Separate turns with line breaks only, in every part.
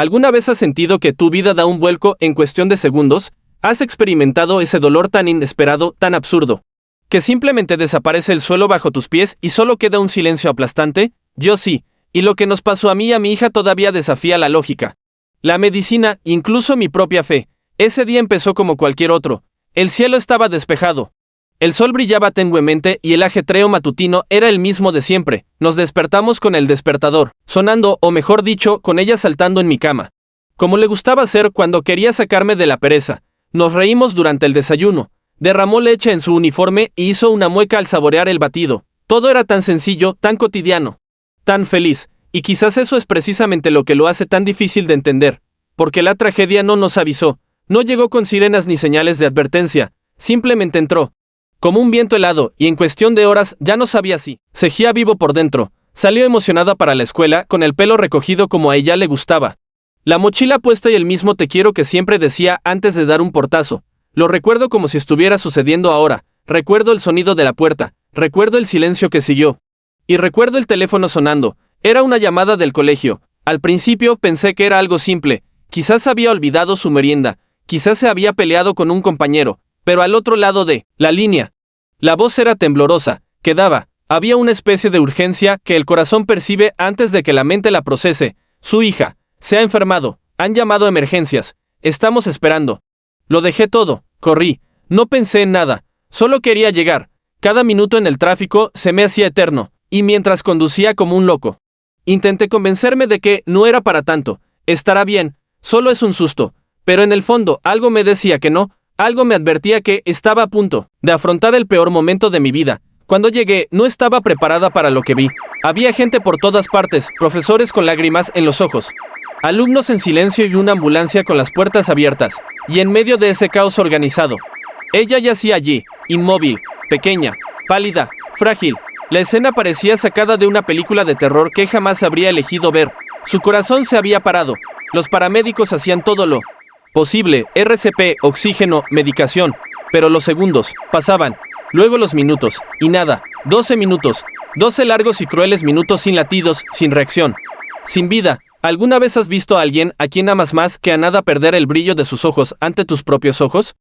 ¿Alguna vez has sentido que tu vida da un vuelco en cuestión de segundos? ¿Has experimentado ese dolor tan inesperado, tan absurdo, que simplemente desaparece el suelo bajo tus pies y solo queda un silencio aplastante? Yo sí, y lo que nos pasó a mí y a mi hija todavía desafía la lógica, la medicina, incluso mi propia fe. Ese día empezó como cualquier otro. El cielo estaba despejado. El sol brillaba tenuemente y el ajetreo matutino era el mismo de siempre. Nos despertamos con el despertador, sonando, o mejor dicho, con ella saltando en mi cama, como le gustaba hacer cuando quería sacarme de la pereza. Nos reímos durante el desayuno. Derramó leche en su uniforme y hizo una mueca al saborear el batido. Todo era tan sencillo, tan cotidiano, tan feliz, y quizás eso es precisamente lo que lo hace tan difícil de entender, porque la tragedia no nos avisó, no llegó con sirenas ni señales de advertencia, simplemente entró como un viento helado, y en cuestión de horas ya no sabía si seguía vivo por dentro. Salió emocionada para la escuela, con el pelo recogido como a ella le gustaba, la mochila puesta y el mismo te quiero que siempre decía antes de dar un portazo. Lo recuerdo como si estuviera sucediendo ahora. Recuerdo el sonido de la puerta, recuerdo el silencio que siguió, y recuerdo el teléfono sonando. Era una llamada del colegio. Al principio pensé que era algo simple, quizás había olvidado su merienda, quizás se había peleado con un compañero, pero al otro lado de la línea, la voz era temblorosa, había una especie de urgencia que el corazón percibe antes de que la mente la procese. Su hija se ha enfermado, han llamado a emergencias, estamos esperando. Lo dejé todo, corrí, no pensé en nada, solo quería llegar. Cada minuto en el tráfico se me hacía eterno, y mientras conducía como un loco, intenté convencerme de que no era para tanto, estará bien, solo es un susto, pero en el fondo algo me decía que no, algo me advertía que estaba a punto de afrontar el peor momento de mi vida. Cuando llegué, no estaba preparada para lo que vi. Había gente por todas partes, profesores con lágrimas en los ojos, alumnos en silencio y una ambulancia con las puertas abiertas, y en medio de ese caos organizado, ella yacía allí, inmóvil, pequeña, pálida, frágil. La escena parecía sacada de una película de terror que jamás habría elegido ver. Su corazón se había parado. Los paramédicos hacían todo lo posible, RCP, oxígeno, medicación, pero los segundos pasaban, luego los minutos, y nada, 12 minutos, 12 largos y crueles minutos sin latidos, sin reacción, sin vida. ¿Alguna vez has visto a alguien a quien amas más que a nada perder el brillo de sus ojos ante tus propios ojos?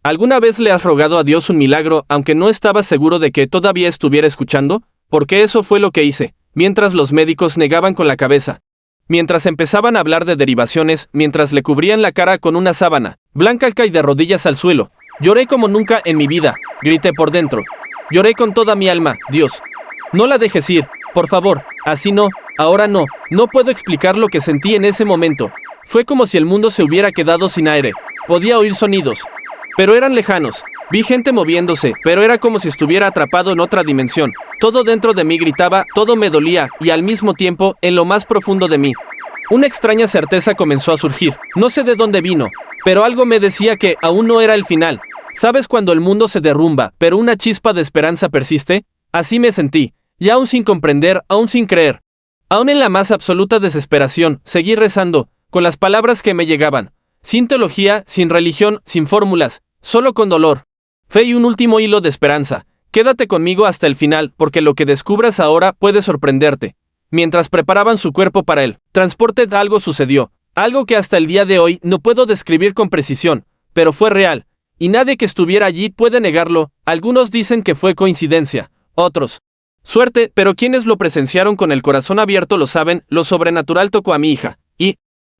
¿Alguna vez le has rogado a Dios un milagro aunque no estabas seguro de que todavía estuviera escuchando? Porque eso fue lo que hice, mientras los médicos negaban con la cabeza. Mientras empezaban a hablar de derivaciones, mientras le cubrían la cara con una sábana blanca y caí de rodillas al suelo. Lloré como nunca en mi vida, grité por dentro. Lloré con toda mi alma. Dios, no la dejes ir, por favor, así no, ahora no. No puedo explicar lo que sentí en ese momento. Fue como si el mundo se hubiera quedado sin aire. Podía oír sonidos, pero eran lejanos. Vi gente moviéndose, pero era como si estuviera atrapado en otra dimensión. Todo dentro de mí gritaba, todo me dolía, y al mismo tiempo, en lo más profundo de mí, una extraña certeza comenzó a surgir. No sé de dónde vino, pero algo me decía que aún no era el final. ¿Sabes cuando el mundo se derrumba, pero una chispa de esperanza persiste? Así me sentí, y aún sin comprender, aún sin creer, aún en la más absoluta desesperación, seguí rezando, con las palabras que me llegaban, sin teología, sin religión, sin fórmulas, solo con dolor, fe y un último hilo de esperanza. Quédate conmigo hasta el final, porque lo que descubras ahora puede sorprenderte. Mientras preparaban su cuerpo para el transporte, algo sucedió, algo que hasta el día de hoy no puedo describir con precisión, pero fue real, y nadie que estuviera allí puede negarlo. Algunos dicen que fue coincidencia, otros suerte, pero quienes lo presenciaron con el corazón abierto lo saben. Lo sobrenatural tocó a mi hija, y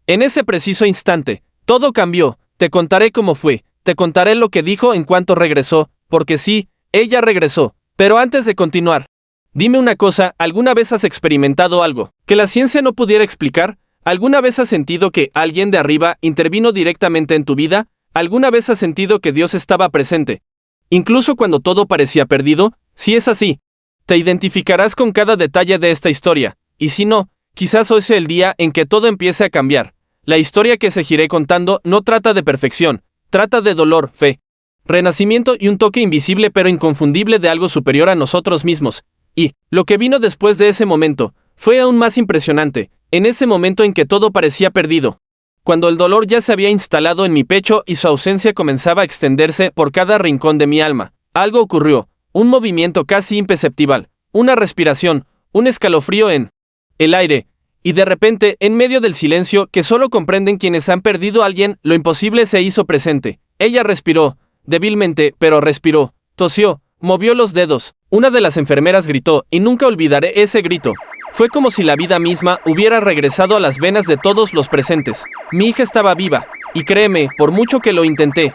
en ese preciso instante, todo cambió. Te contaré cómo fue, te contaré lo que dijo en cuanto regresó, porque sí, ella regresó. Pero antes de continuar, dime una cosa, ¿alguna vez has experimentado algo que la ciencia no pudiera explicar? ¿Alguna vez has sentido que alguien de arriba intervino directamente en tu vida? ¿Alguna vez has sentido que Dios estaba presente, incluso cuando todo parecía perdido? Si es así, te identificarás con cada detalle de esta historia, y si no, quizás hoy sea el día en que todo empiece a cambiar. La historia que seguiré contando no trata de perfección, trata de dolor, fe, renacimiento y un toque invisible pero inconfundible de algo superior a nosotros mismos. Y lo que vino después de ese momento fue aún más impresionante. En ese momento en que todo parecía perdido, cuando el dolor ya se había instalado en mi pecho y su ausencia comenzaba a extenderse por cada rincón de mi alma, algo ocurrió, un movimiento casi imperceptible, una respiración, un escalofrío en el aire. Y de repente, en medio del silencio que solo comprenden quienes han perdido a alguien, lo imposible se hizo presente. Ella respiró, débilmente, pero respiró, tosió, movió los dedos. Una de las enfermeras gritó, y nunca olvidaré ese grito. Fue como si la vida misma hubiera regresado a las venas de todos los presentes. Mi hija estaba viva, y créeme, por mucho que lo intenté.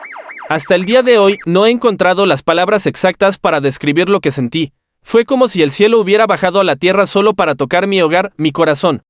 Hasta el día de hoy no he encontrado las palabras exactas para describir lo que sentí. Fue como si el cielo hubiera bajado a la tierra solo para tocar mi hogar, mi corazón.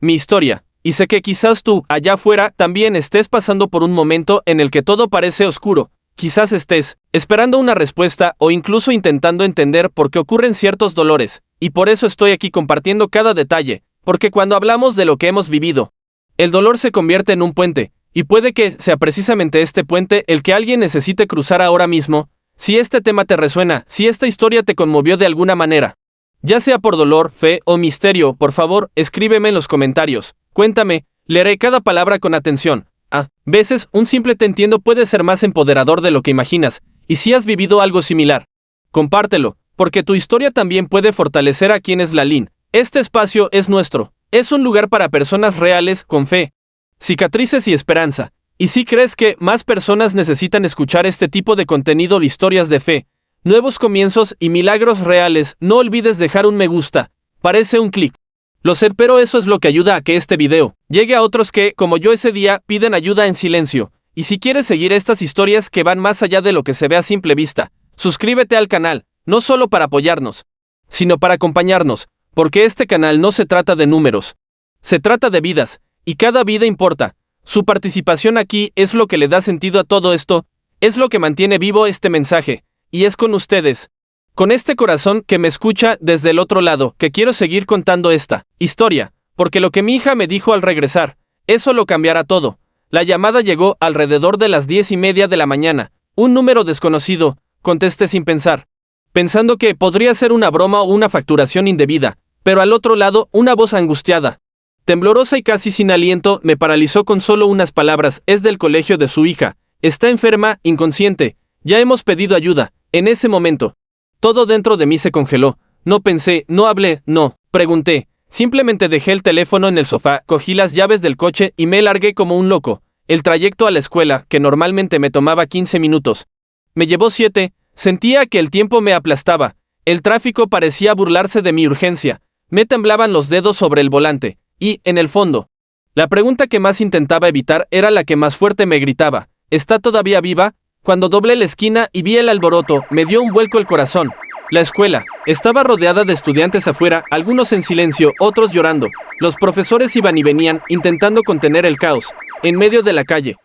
Mi historia. Y sé que quizás tú, allá afuera, también estés pasando por un momento en el que todo parece oscuro. Quizás estés esperando una respuesta o incluso intentando entender por qué ocurren ciertos dolores. Y por eso estoy aquí compartiendo cada detalle, porque cuando hablamos de lo que hemos vivido, el dolor se convierte en un puente, y puede que sea precisamente este puente el que alguien necesite cruzar ahora mismo. Si este tema te resuena, si esta historia te conmovió de alguna manera, ya sea por dolor, fe o misterio, por favor, escríbeme en los comentarios. Cuéntame, leeré cada palabra con atención. A veces, un simple te entiendo puede ser más empoderador de lo que imaginas, y si has vivido algo similar, compártelo, porque tu historia también puede fortalecer a quienes la lean. Este espacio es nuestro, es un lugar para personas reales, con fe, cicatrices y esperanza. Y si crees que más personas necesitan escuchar este tipo de contenido de historias de fe, nuevos comienzos y milagros reales, no olvides dejar un me gusta, parece un clic. Lo sé, pero eso es lo que ayuda a que este video llegue a otros que, como yo ese día, piden ayuda en silencio. Y si quieres seguir estas historias que van más allá de lo que se ve a simple vista, suscríbete al canal, no solo para apoyarnos, sino para acompañarnos, porque este canal no se trata de números, se trata de vidas, y cada vida importa. Su participación aquí es lo que le da sentido a todo esto, es lo que mantiene vivo este mensaje, y es con ustedes, con este corazón que me escucha desde el otro lado, que quiero seguir contando esta historia, porque lo que mi hija me dijo al regresar, eso lo cambiará todo. La llamada llegó alrededor de las 10:30 de la mañana, un número desconocido, contesté sin pensar, pensando que podría ser una broma o una facturación indebida, pero al otro lado una voz angustiada, temblorosa y casi sin aliento, me paralizó con solo unas palabras, es del colegio de su hija, está enferma, inconsciente, ya hemos pedido ayuda. En ese momento, todo dentro de mí se congeló, no pensé, no hablé, no pregunté, simplemente dejé el teléfono en el sofá, cogí las llaves del coche y me largué como un loco. El trayecto a la escuela, que normalmente me tomaba 15 minutos, me llevó 7, sentía que el tiempo me aplastaba, el tráfico parecía burlarse de mi urgencia, me temblaban los dedos sobre el volante, y, en el fondo, la pregunta que más intentaba evitar era la que más fuerte me gritaba, ¿está todavía viva? Cuando doblé la esquina y vi el alboroto, me dio un vuelco el corazón. La escuela estaba rodeada de estudiantes afuera, algunos en silencio, otros llorando. Los profesores iban y venían, intentando contener el caos, en medio de la calle.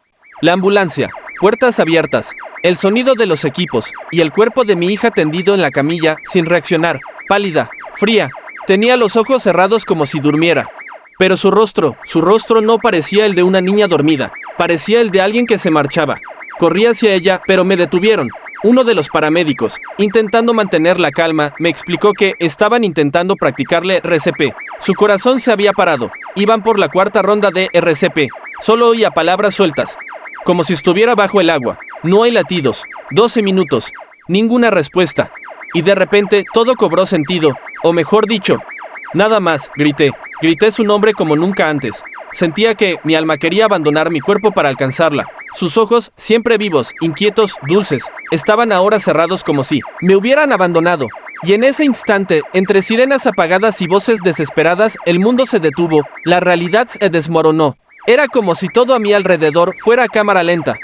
La ambulancia, puertas abiertas, el sonido de los equipos, y el cuerpo de mi hija tendido en la camilla, sin reaccionar, pálida, fría. Tenía los ojos cerrados como si durmiera. Pero su rostro no parecía el de una niña dormida, parecía el de alguien que se marchaba. Corrí hacia ella, pero me detuvieron. Uno de los paramédicos, intentando mantener la calma, me explicó que estaban intentando practicarle RCP. Su corazón se había parado. Iban por la 4ª ronda de RCP. Solo oía palabras sueltas, como si estuviera bajo el agua. No hay latidos. 12 minutos. Ninguna respuesta. Y de repente todo cobró sentido, o mejor dicho, nada más. Grité su nombre como nunca antes. Sentía que mi alma quería abandonar mi cuerpo para alcanzarla. Sus ojos, siempre vivos, inquietos, dulces, estaban ahora cerrados como si me hubieran abandonado. Y en ese instante, entre sirenas apagadas y voces desesperadas, el mundo se detuvo, la realidad se desmoronó. Era como si todo a mi alrededor fuera a cámara lenta.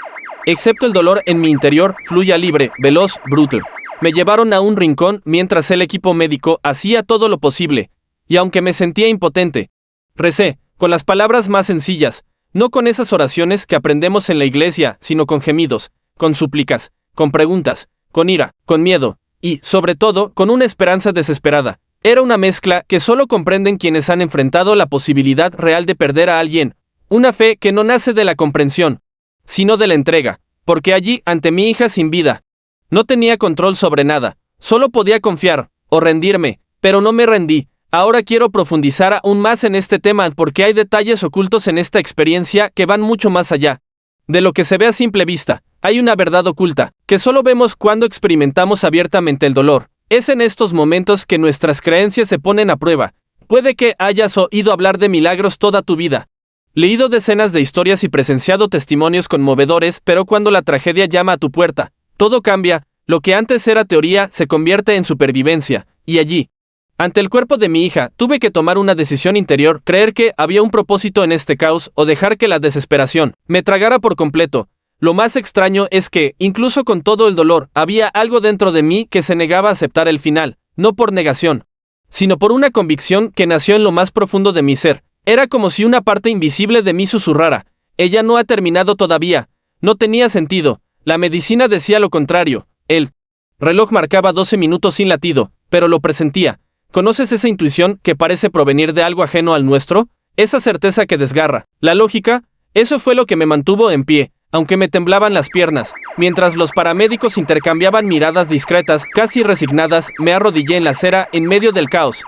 Excepto el dolor en mi interior, fluía libre, veloz, brutal. Me llevaron a un rincón mientras el equipo médico hacía todo lo posible. Y aunque me sentía impotente, recé, con las palabras más sencillas, no con esas oraciones que aprendemos en la iglesia, sino con gemidos, con súplicas, con preguntas, con ira, con miedo, y, sobre todo, con una esperanza desesperada. Era una mezcla que solo comprenden quienes han enfrentado la posibilidad real de perder a alguien, una fe que no nace de la comprensión, sino de la entrega, porque allí, ante mi hija sin vida, no tenía control sobre nada, solo podía confiar, o rendirme, pero no me rendí. Ahora quiero profundizar aún más en este tema porque hay detalles ocultos en esta experiencia que van mucho más allá de lo que se ve a simple vista. Hay una verdad oculta, que solo vemos cuando experimentamos abiertamente el dolor. Es en estos momentos que nuestras creencias se ponen a prueba, Puede que hayas oído hablar de milagros toda tu vida. Leído decenas de historias y presenciado testimonios conmovedores, pero cuando la tragedia llama a tu puerta, todo cambia, lo que antes era teoría se convierte en supervivencia, y allí, ante el cuerpo de mi hija, tuve que tomar una decisión interior, creer que había un propósito en este caos o dejar que la desesperación me tragara por completo. Lo más extraño es que, incluso con todo el dolor, había algo dentro de mí que se negaba a aceptar el final, no por negación, sino por una convicción que nació en lo más profundo de mi ser. Era como si una parte invisible de mí susurrara, ella no ha terminado todavía. No tenía sentido, la medicina decía lo contrario, el reloj marcaba 12 minutos sin latido, pero lo presentía. ¿Conoces esa intuición que parece provenir de algo ajeno al nuestro? Esa certeza que desgarra. La lógica, eso fue lo que me mantuvo en pie, aunque me temblaban las piernas. Mientras los paramédicos intercambiaban miradas discretas, casi resignadas, me arrodillé en la acera en medio del caos.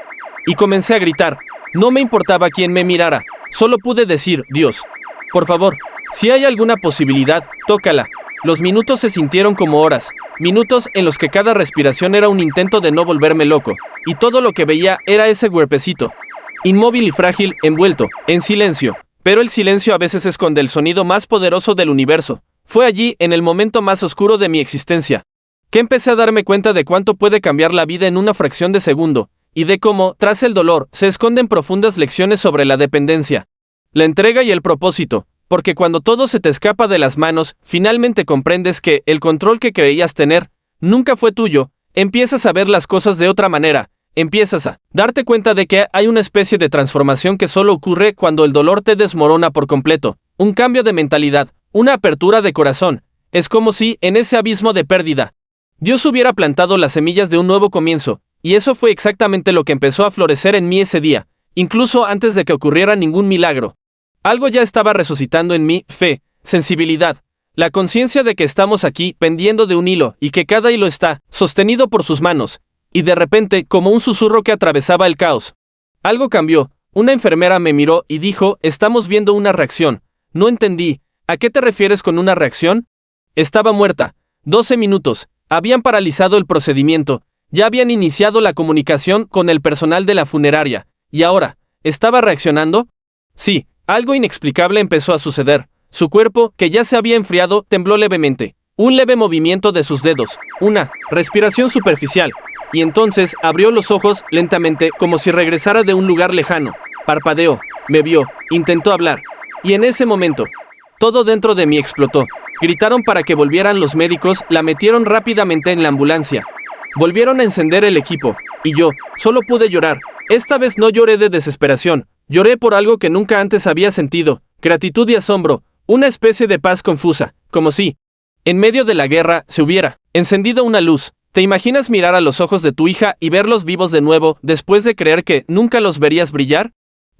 Y comencé a gritar. No me importaba quién me mirara, solo pude decir, Dios, por favor, si hay alguna posibilidad, tócala. Los minutos se sintieron como horas, minutos en los que cada respiración era un intento de no volverme loco, y todo lo que veía era ese cuerpecito, inmóvil y frágil, envuelto, en silencio, pero el silencio a veces esconde el sonido más poderoso del universo. Fue allí, en el momento más oscuro de mi existencia, que empecé a darme cuenta de cuánto puede cambiar la vida en una fracción de segundo, y de cómo, tras el dolor, se esconden profundas lecciones sobre la dependencia, la entrega y el propósito, porque cuando todo se te escapa de las manos, finalmente comprendes que el control que creías tener nunca fue tuyo, empiezas a ver las cosas de otra manera, empiezas a darte cuenta de que hay una especie de transformación que solo ocurre cuando el dolor te desmorona por completo, un cambio de mentalidad, una apertura de corazón. Es como si, en ese abismo de pérdida, Dios hubiera plantado las semillas de un nuevo comienzo, y eso fue exactamente lo que empezó a florecer en mí ese día, incluso antes de que ocurriera ningún milagro. Algo ya estaba resucitando en mí, fe, sensibilidad, la conciencia de que estamos aquí pendiendo de un hilo y que cada hilo está sostenido por sus manos, y de repente, como un susurro que atravesaba el caos, algo cambió. Una enfermera me miró y dijo, estamos viendo una reacción. No entendí, ¿a qué te refieres con una reacción? Estaba muerta. 12 minutos, habían paralizado el procedimiento. Ya habían iniciado la comunicación con el personal de la funeraria, y ahora, ¿estaba reaccionando? Sí, algo inexplicable empezó a suceder. Su cuerpo, que ya se había enfriado, tembló levemente. Un leve movimiento de sus dedos, una respiración superficial, y entonces abrió los ojos lentamente como si regresara de un lugar lejano. Parpadeó, me vio, intentó hablar, y en ese momento, todo dentro de mí explotó. Gritaron para que volvieran los médicos, la metieron rápidamente en la ambulancia. Volvieron a encender el equipo, y yo, solo pude llorar. Esta vez no lloré de desesperación, lloré por algo que nunca antes había sentido, gratitud y asombro, una especie de paz confusa, como si, en medio de la guerra, se hubiera encendido una luz. ¿Te imaginas mirar a los ojos de tu hija y verlos vivos de nuevo después de creer que nunca los verías brillar?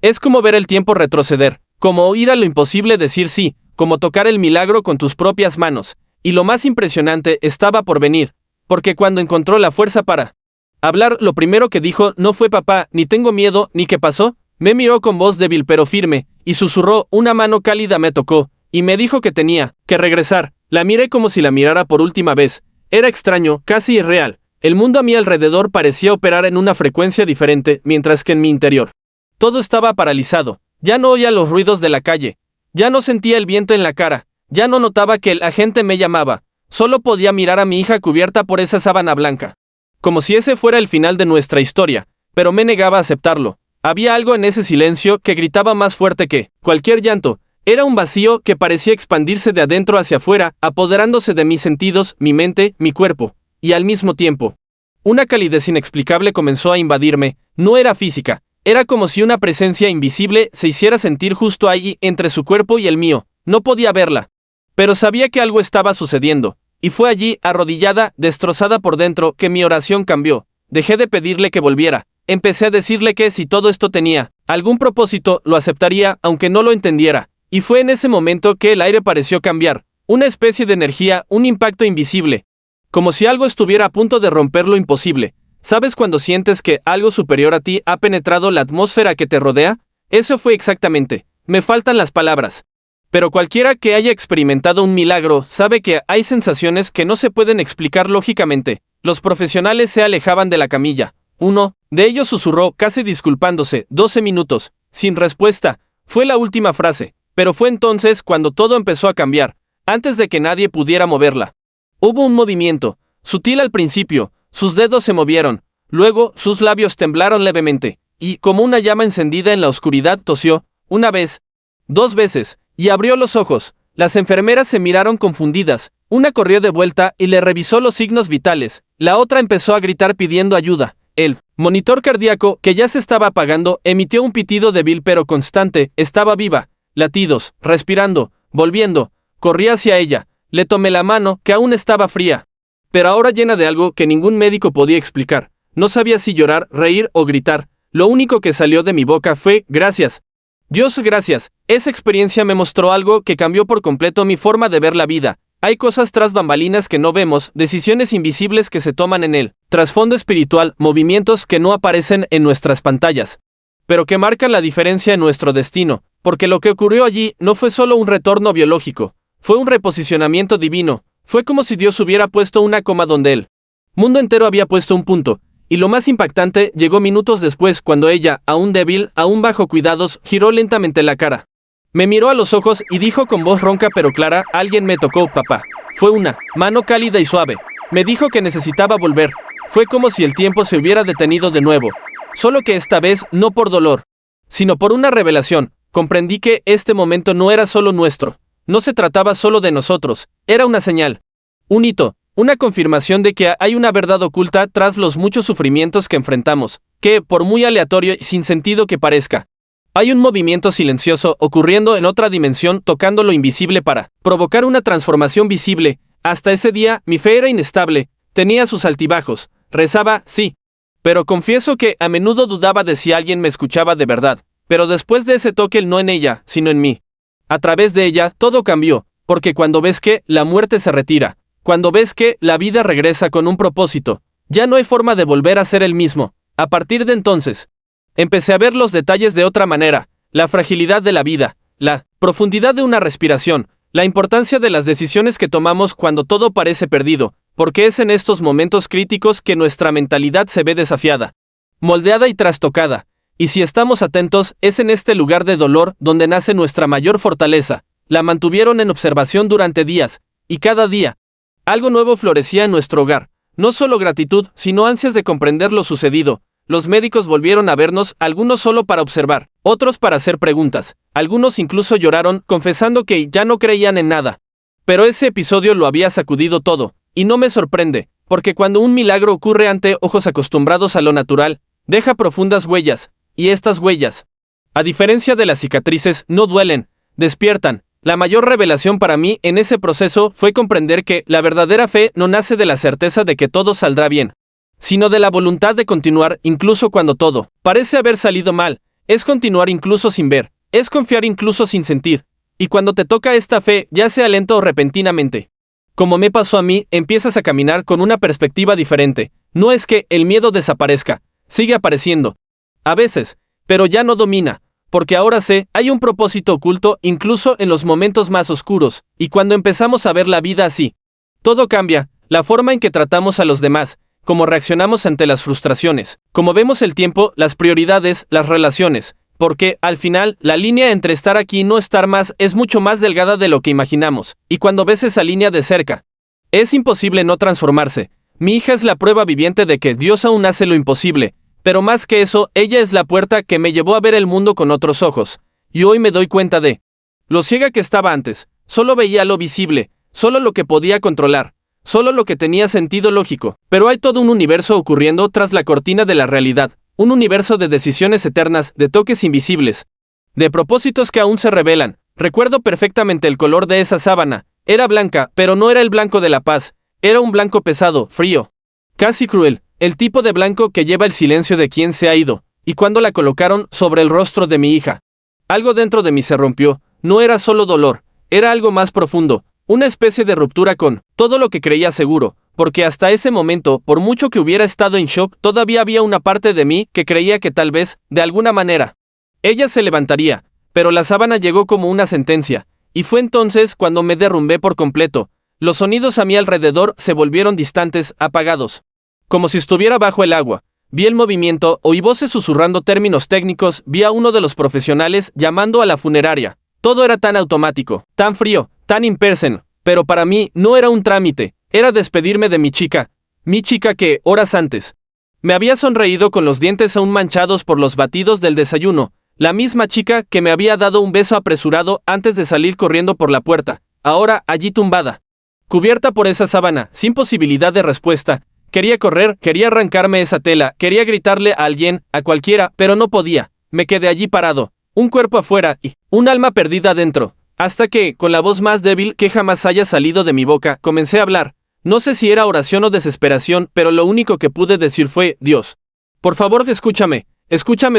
Es como ver el tiempo retroceder, como oír a lo imposible decir sí, como tocar el milagro con tus propias manos, y lo más impresionante estaba por venir. Porque cuando encontró la fuerza para hablar, lo primero que dijo no fue papá, ni tengo miedo, ni qué pasó. Me miró con voz débil pero firme, y susurró, una mano cálida me tocó, y me dijo que tenía que regresar. La miré como si la mirara por última vez. Era extraño, casi irreal. El mundo a mi alrededor parecía operar en una frecuencia diferente, mientras que en mi interior todo estaba paralizado. Ya no oía los ruidos de la calle. Ya no sentía el viento en la cara. Ya no notaba que la gente me llamaba. Solo podía mirar a mi hija cubierta por esa sábana blanca. Como si ese fuera el final de nuestra historia, pero me negaba a aceptarlo. Había algo en ese silencio que gritaba más fuerte que cualquier llanto. Era un vacío que parecía expandirse de adentro hacia afuera, apoderándose de mis sentidos, mi mente, mi cuerpo. Y al mismo tiempo, una calidez inexplicable comenzó a invadirme. No era física. Era como si una presencia invisible se hiciera sentir justo allí, entre su cuerpo y el mío. No podía verla, pero sabía que algo estaba sucediendo. Y fue allí, arrodillada, destrozada por dentro, que mi oración cambió. Dejé de pedirle que volviera. Empecé a decirle que si todo esto tenía algún propósito, lo aceptaría, aunque no lo entendiera. Y fue en ese momento que el aire pareció cambiar. Una especie de energía, un impacto invisible. Como si algo estuviera a punto de romper lo imposible. ¿Sabes cuando sientes que algo superior a ti ha penetrado la atmósfera que te rodea? Eso fue exactamente. Me faltan las palabras. Pero cualquiera que haya experimentado un milagro sabe que hay sensaciones que no se pueden explicar lógicamente. Los profesionales se alejaban de la camilla. 1, De ello susurró, casi disculpándose, 12 minutos, sin respuesta. Fue la última frase, pero fue entonces cuando todo empezó a cambiar, antes de que nadie pudiera moverla. Hubo un movimiento, sutil al principio, sus dedos se movieron, luego sus labios temblaron levemente, y, como una llama encendida en la oscuridad, tosió, una vez, 2 veces, y abrió los ojos. Las enfermeras se miraron confundidas, una corrió de vuelta y le revisó los signos vitales, la otra empezó a gritar pidiendo ayuda. El monitor cardíaco, que ya se estaba apagando, emitió un pitido débil pero constante, estaba viva, latidos, respirando, volviendo, corrí hacia ella, le tomé la mano, que aún estaba fría, pero ahora llena de algo que ningún médico podía explicar. No sabía si llorar, reír o gritar. Lo único que salió de mi boca fue, gracias. Dios, gracias. Esa experiencia me mostró algo que cambió por completo mi forma de ver la vida. Hay cosas tras bambalinas que no vemos, decisiones invisibles que se toman en el trasfondo espiritual, movimientos que no aparecen en nuestras pantallas, pero que marcan la diferencia en nuestro destino, porque lo que ocurrió allí no fue solo un retorno biológico, fue un reposicionamiento divino, fue como si Dios hubiera puesto una coma donde el mundo entero había puesto un punto. Y lo más impactante llegó minutos después, cuando ella, aún débil, aún bajo cuidados, giró lentamente la cara. Me miró a los ojos y dijo con voz ronca pero clara, alguien me tocó, papá. Fue una mano cálida y suave. Me dijo que necesitaba volver. Fue como si el tiempo se hubiera detenido de nuevo. Solo que esta vez no por dolor, sino por una revelación. Comprendí que este momento no era solo nuestro. No se trataba solo de nosotros. Era una señal. Un hito. Una confirmación de que hay una verdad oculta tras los muchos sufrimientos que enfrentamos, que, por muy aleatorio y sin sentido que parezca, hay un movimiento silencioso ocurriendo en otra dimensión tocando lo invisible para provocar una transformación visible. Hasta ese día, mi fe era inestable, tenía sus altibajos, rezaba, sí. Pero confieso que a menudo dudaba de si alguien me escuchaba de verdad. Pero después de ese toque, no en ella, sino en mí. A través de ella, todo cambió, porque cuando ves que la muerte se retira, cuando ves que la vida regresa con un propósito, ya no hay forma de volver a ser el mismo. A partir de entonces, empecé a ver los detalles de otra manera, la fragilidad de la vida, la profundidad de una respiración, la importancia de las decisiones que tomamos cuando todo parece perdido, porque es en estos momentos críticos que nuestra mentalidad se ve desafiada, moldeada y trastocada, y si estamos atentos, es en este lugar de dolor donde nace nuestra mayor fortaleza. La mantuvieron en observación durante días, y cada día, algo nuevo florecía en nuestro hogar, no solo gratitud, sino ansias de comprender lo sucedido. Los médicos volvieron a vernos, algunos solo para observar, otros para hacer preguntas, algunos incluso lloraron, confesando que ya no creían en nada. Pero ese episodio lo había sacudido todo, y no me sorprende, porque cuando un milagro ocurre ante ojos acostumbrados a lo natural, deja profundas huellas, y estas huellas, a diferencia de las cicatrices, no duelen, despiertan. La mayor revelación para mí en ese proceso fue comprender que la verdadera fe no nace de la certeza de que todo saldrá bien, sino de la voluntad de continuar incluso cuando todo parece haber salido mal. Es continuar incluso sin ver, es confiar incluso sin sentir. Y cuando te toca esta fe, ya sea lento o repentinamente, como me pasó a mí, empiezas a caminar con una perspectiva diferente. No es que el miedo desaparezca, sigue apareciendo, a veces, pero ya no domina. Porque ahora sé, hay un propósito oculto incluso en los momentos más oscuros, y cuando empezamos a ver la vida así, todo cambia, la forma en que tratamos a los demás, cómo reaccionamos ante las frustraciones, cómo vemos el tiempo, las prioridades, las relaciones, porque, al final, la línea entre estar aquí y no estar más es mucho más delgada de lo que imaginamos, y cuando ves esa línea de cerca, es imposible no transformarse. Mi hija es la prueba viviente de que Dios aún hace lo imposible. Pero más que eso, ella es la puerta que me llevó a ver el mundo con otros ojos. Y hoy me doy cuenta de lo ciega que estaba antes. Solo veía lo visible, solo lo que podía controlar, solo lo que tenía sentido lógico. Pero hay todo un universo ocurriendo tras la cortina de la realidad. Un universo de decisiones eternas, de toques invisibles, de propósitos que aún se revelan. Recuerdo perfectamente el color de esa sábana. Era blanca, pero no era el blanco de la paz. Era un blanco pesado, frío, casi cruel. El tipo de blanco que lleva el silencio de quien se ha ido, y cuando la colocaron sobre el rostro de mi hija, algo dentro de mí se rompió. No era solo dolor, era algo más profundo, una especie de ruptura con todo lo que creía seguro, porque hasta ese momento, por mucho que hubiera estado en shock, todavía había una parte de mí que creía que tal vez, de alguna manera, ella se levantaría, pero la sábana llegó como una sentencia, y fue entonces cuando me derrumbé por completo. Los sonidos a mi alrededor se volvieron distantes, apagados, como si estuviera bajo el agua. Vi el movimiento, oí voces susurrando términos técnicos, vi a uno de los profesionales llamando a la funeraria. Todo era tan automático, tan frío, tan impersonal, pero para mí no era un trámite, era despedirme de mi chica que, horas antes, me había sonreído con los dientes aún manchados por los batidos del desayuno, la misma chica que me había dado un beso apresurado antes de salir corriendo por la puerta, ahora allí tumbada, cubierta por esa sábana, sin posibilidad de respuesta. Quería correr, quería arrancarme esa tela, quería gritarle a alguien, a cualquiera, pero no podía. Me quedé allí parado, un cuerpo afuera y un alma perdida dentro, hasta que, con la voz más débil que jamás haya salido de mi boca, comencé a hablar. No sé si era oración o desesperación, pero lo único que pude decir fue, Dios, por favor escúchame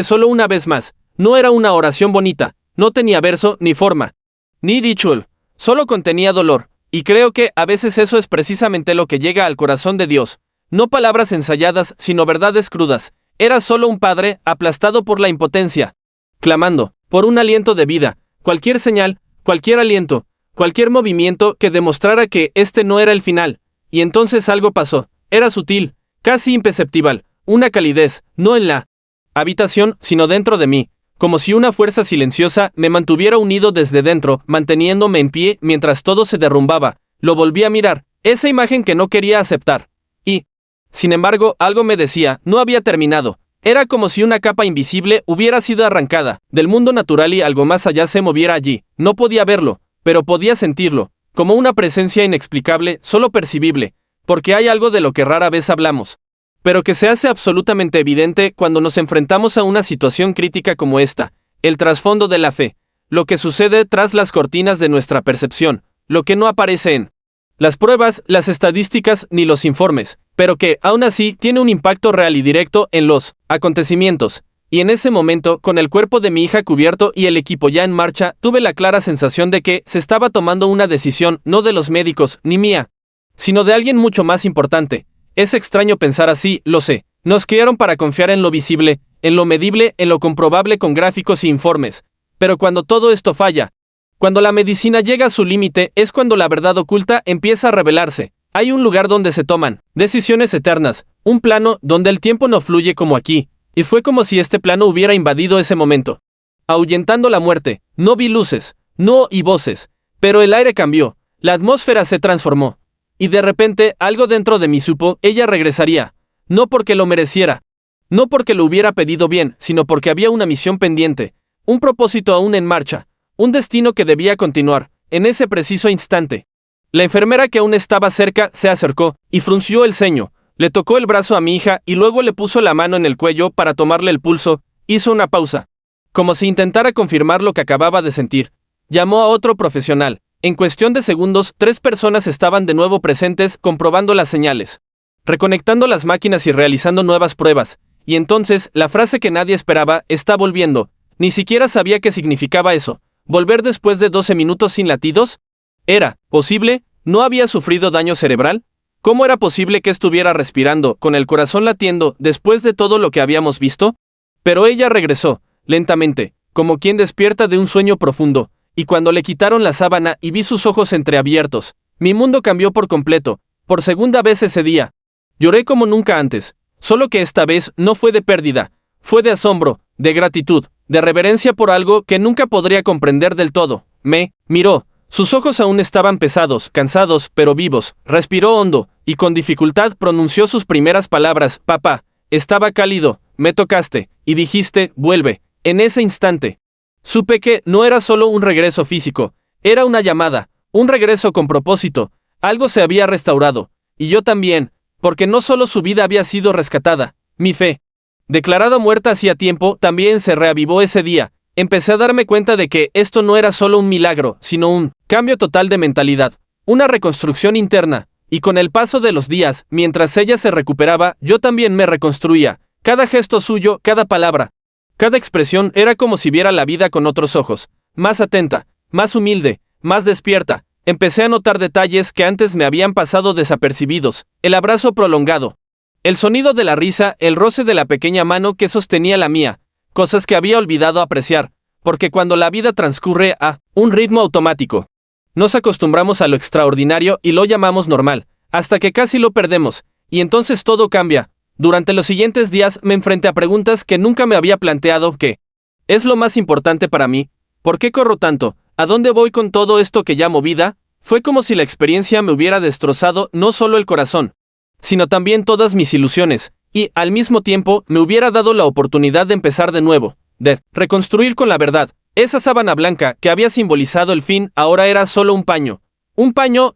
solo una vez más. No era una oración bonita, no tenía verso ni forma, ni ritual, solo contenía dolor, y creo que a veces eso es precisamente lo que llega al corazón de Dios. No palabras ensayadas, sino verdades crudas. Era solo un padre, aplastado por la impotencia, clamando, por un aliento de vida, cualquier señal, cualquier aliento, cualquier movimiento que demostrara que este no era el final. Y entonces algo pasó. Era sutil, casi imperceptible, una calidez, no en la habitación, sino dentro de mí, como si una fuerza silenciosa me mantuviera unido desde dentro, manteniéndome en pie mientras todo se derrumbaba. Lo volví a mirar, esa imagen que no quería aceptar. Y, sin embargo, algo me decía, no había terminado. Era como si una capa invisible hubiera sido arrancada del mundo natural y algo más allá se moviera allí. No podía verlo, pero podía sentirlo, como una presencia inexplicable, solo percibible, porque hay algo de lo que rara vez hablamos, pero que se hace absolutamente evidente cuando nos enfrentamos a una situación crítica como esta, el trasfondo de la fe, lo que sucede tras las cortinas de nuestra percepción, lo que no aparece en las pruebas, las estadísticas ni los informes, pero que, aún así, tiene un impacto real y directo en los acontecimientos. Y en ese momento, con el cuerpo de mi hija cubierto y el equipo ya en marcha, tuve la clara sensación de que se estaba tomando una decisión no de los médicos, ni mía, sino de alguien mucho más importante. Es extraño pensar así, lo sé. Nos criaron para confiar en lo visible, en lo medible, en lo comprobable con gráficos y informes. Pero cuando todo esto falla, cuando la medicina llega a su límite, es cuando la verdad oculta empieza a revelarse. Hay un lugar donde se toman decisiones eternas, un plano donde el tiempo no fluye como aquí, y fue como si este plano hubiera invadido ese momento, ahuyentando la muerte. No vi luces, no oí voces, pero el aire cambió, la atmósfera se transformó, y de repente algo dentro de mí supo, ella regresaría, no porque lo mereciera, no porque lo hubiera pedido bien, sino porque había una misión pendiente, un propósito aún en marcha, un destino que debía continuar, en ese preciso instante. La enfermera que aún estaba cerca se acercó, y frunció el ceño, le tocó el brazo a mi hija y luego le puso la mano en el cuello para tomarle el pulso, hizo una pausa, como si intentara confirmar lo que acababa de sentir. Llamó a otro profesional. En cuestión de segundos, 3 personas estaban de nuevo presentes comprobando las señales, reconectando las máquinas y realizando nuevas pruebas. Y entonces, la frase que nadie esperaba, está volviendo. Ni siquiera sabía qué significaba eso. ¿Volver después de 12 minutos sin latidos? ¿Era posible? ¿No había sufrido daño cerebral? ¿Cómo era posible que estuviera respirando, con el corazón latiendo, después de todo lo que habíamos visto? Pero ella regresó, lentamente, como quien despierta de un sueño profundo, y cuando le quitaron la sábana y vi sus ojos entreabiertos, mi mundo cambió por completo, por segunda vez ese día. Lloré como nunca antes, solo que esta vez no fue de pérdida, fue de asombro, de gratitud, de reverencia por algo que nunca podría comprender del todo. Me miró. Sus ojos aún estaban pesados, cansados, pero vivos. Respiró hondo, y con dificultad pronunció sus primeras palabras. Papá, estaba cálido, me tocaste, y dijiste, vuelve. En ese instante, supe que no era solo un regreso físico, era una llamada, un regreso con propósito. Algo se había restaurado, y yo también, porque no solo su vida había sido rescatada, mi fe, declarada muerta hacía tiempo, también se reavivó ese día. Empecé a darme cuenta de que esto no era solo un milagro, sino un cambio total de mentalidad, una reconstrucción interna, y con el paso de los días, mientras ella se recuperaba, yo también me reconstruía. Cada gesto suyo, cada palabra, cada expresión era como si viera la vida con otros ojos, más atenta, más humilde, más despierta. Empecé a notar detalles que antes me habían pasado desapercibidos, el abrazo prolongado, el sonido de la risa, el roce de la pequeña mano que sostenía la mía, cosas que había olvidado apreciar, porque cuando la vida transcurre a un ritmo automático, nos acostumbramos a lo extraordinario y lo llamamos normal, hasta que casi lo perdemos, y entonces todo cambia. Durante los siguientes días me enfrenté a preguntas que nunca me había planteado. ¿Qué es lo más importante para mí? ¿Por qué corro tanto? ¿A dónde voy con todo esto que llamo vida? Fue como si la experiencia me hubiera destrozado no solo el corazón, sino también todas mis ilusiones, y, al mismo tiempo, me hubiera dado la oportunidad de empezar de nuevo, de reconstruir con la verdad. Esa sábana blanca que había simbolizado el fin ahora era solo un paño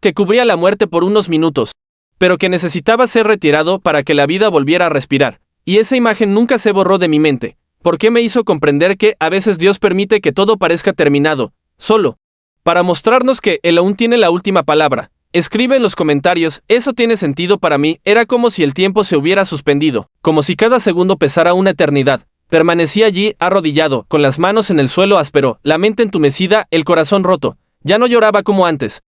que cubría la muerte por unos minutos, pero que necesitaba ser retirado para que la vida volviera a respirar, y esa imagen nunca se borró de mi mente, porque me hizo comprender que a veces Dios permite que todo parezca terminado, solo para mostrarnos que Él aún tiene la última palabra. Escribe en los comentarios, eso tiene sentido para mí. Era como si el tiempo se hubiera suspendido, como si cada segundo pesara una eternidad. Permanecí allí, arrodillado, con las manos en el suelo áspero, la mente entumecida, el corazón roto. Ya no lloraba como antes.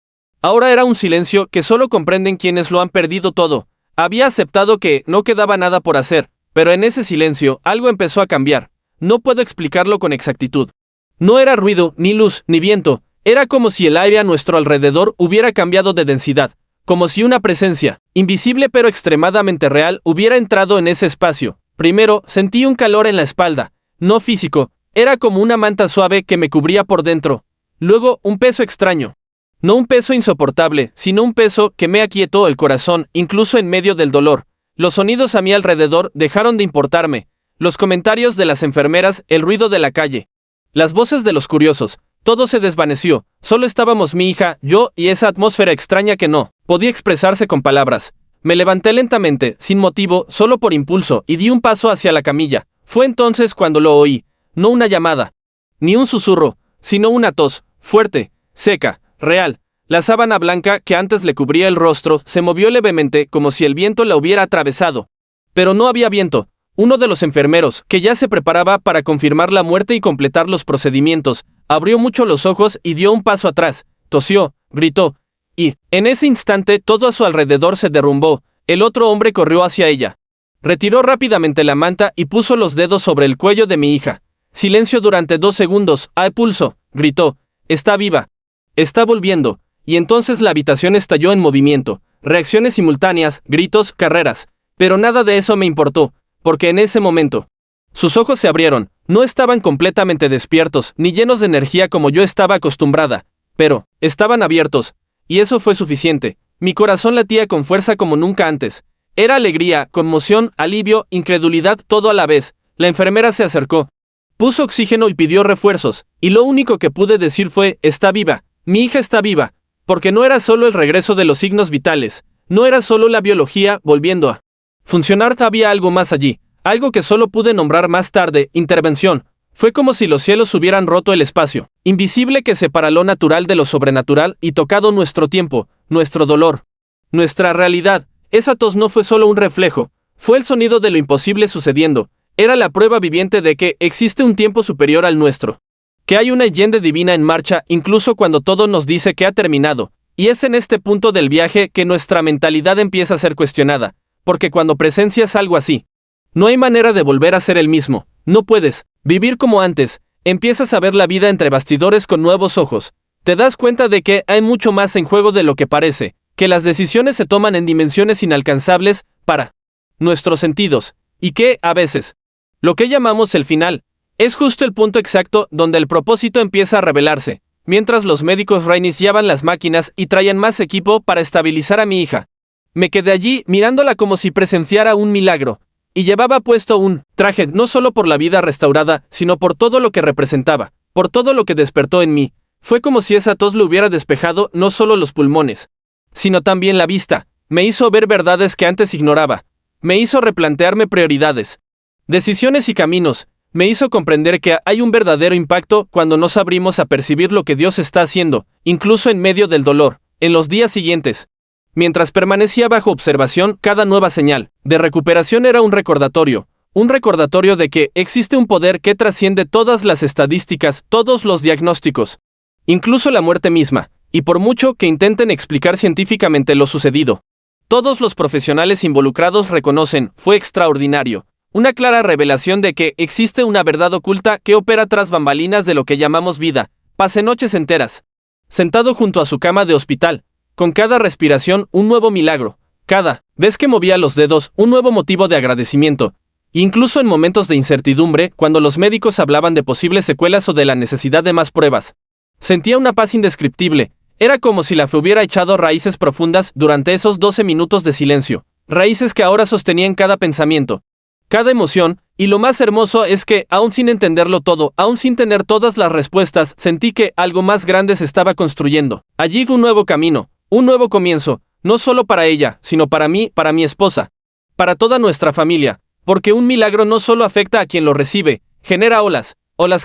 Ahora era un silencio que solo comprenden quienes lo han perdido todo. Había aceptado que no quedaba nada por hacer, pero en ese silencio algo empezó a cambiar. No puedo explicarlo con exactitud. No era ruido, ni luz, ni viento. Era como si el aire a nuestro alrededor hubiera cambiado de densidad, como si una presencia, invisible pero extremadamente real, hubiera entrado en ese espacio. Primero, sentí un calor en la espalda, no físico, era como una manta suave que me cubría por dentro. Luego, un peso extraño. No un peso insoportable, sino un peso que me aquietó el corazón, incluso en medio del dolor. Los sonidos a mi alrededor dejaron de importarme. Los comentarios de las enfermeras, el ruido de la calle, las voces de los curiosos. Todo se desvaneció, solo estábamos mi hija, yo y esa atmósfera extraña que no podía expresarse con palabras. Me levanté lentamente, sin motivo, solo por impulso, y di un paso hacia la camilla. Fue entonces cuando lo oí, no una llamada, ni un susurro, sino una tos, fuerte, seca, real. La sábana blanca que antes le cubría el rostro se movió levemente como si el viento la hubiera atravesado. Pero no había viento. Uno de los enfermeros, que ya se preparaba para confirmar la muerte y completar los procedimientos, abrió mucho los ojos y dio un paso atrás, tosió, gritó, y, en ese instante, todo a su alrededor se derrumbó. El otro hombre corrió hacia ella. Retiró rápidamente la manta y puso los dedos sobre el cuello de mi hija. Silencio durante 2 segundos. ¡Hay pulso!, gritó. Está viva. Está volviendo. Y entonces la habitación estalló en movimiento. Reacciones simultáneas, gritos, carreras. Pero nada de eso me importó, porque en ese momento sus ojos se abrieron. No estaban completamente despiertos, ni llenos de energía como yo estaba acostumbrada, pero estaban abiertos, y eso fue suficiente. Mi corazón latía con fuerza como nunca antes. Era alegría, conmoción, alivio, incredulidad, todo a la vez. La enfermera se acercó, puso oxígeno y pidió refuerzos, y lo único que pude decir fue, está viva, mi hija está viva, porque no era solo el regreso de los signos vitales, no era solo la biología volviendo a funcionar, había algo más allí. Algo que solo pude nombrar más tarde, intervención. Fue como si los cielos hubieran roto el espacio invisible que separa lo natural de lo sobrenatural y tocado nuestro tiempo, nuestro dolor, nuestra realidad. Esa tos no fue solo un reflejo, fue el sonido de lo imposible sucediendo. Era la prueba viviente de que existe un tiempo superior al nuestro, que hay una leyenda divina en marcha incluso cuando todo nos dice que ha terminado. Y es en este punto del viaje que nuestra mentalidad empieza a ser cuestionada, porque cuando presencias algo así, no hay manera de volver a ser el mismo. No puedes vivir como antes. Empiezas a ver la vida entre bastidores con nuevos ojos. Te das cuenta de que hay mucho más en juego de lo que parece, que las decisiones se toman en dimensiones inalcanzables para nuestros sentidos, y que, a veces, lo que llamamos el final, es justo el punto exacto donde el propósito empieza a revelarse. Mientras los médicos reiniciaban las máquinas y traían más equipo para estabilizar a mi hija, me quedé allí mirándola como si presenciara un milagro. Y llevaba puesto un traje no solo por la vida restaurada, sino por todo lo que representaba, por todo lo que despertó en mí. Fue como si esa tos le hubiera despejado no solo los pulmones, sino también la vista. Me hizo ver verdades que antes ignoraba. Me hizo replantearme prioridades, decisiones y caminos. Me hizo comprender que hay un verdadero impacto cuando nos abrimos a percibir lo que Dios está haciendo, incluso en medio del dolor. En los días siguientes, mientras permanecía bajo observación, cada nueva señal de recuperación era un recordatorio de que existe un poder que trasciende todas las estadísticas, todos los diagnósticos, incluso la muerte misma, y por mucho que intenten explicar científicamente lo sucedido, todos los profesionales involucrados reconocen, fue extraordinario, una clara revelación de que existe una verdad oculta que opera tras bambalinas de lo que llamamos vida. Pasé noches enteras, sentado junto a su cama de hospital, con cada respiración un nuevo milagro, cada Ves que movía los dedos, un nuevo motivo de agradecimiento. Incluso en momentos de incertidumbre, cuando los médicos hablaban de posibles secuelas o de la necesidad de más pruebas. Sentía una paz indescriptible. Era como si la fe hubiera echado raíces profundas durante esos 12 minutos de silencio. Raíces que ahora sostenían cada pensamiento, cada emoción, y lo más hermoso es que, aún sin entenderlo todo, aún sin tener todas las respuestas, sentí que algo más grande se estaba construyendo. Allí fue un nuevo camino, un nuevo comienzo, no solo para ella, sino para mí, para mi esposa, para toda nuestra familia, porque un milagro no solo afecta a quien lo recibe, genera olas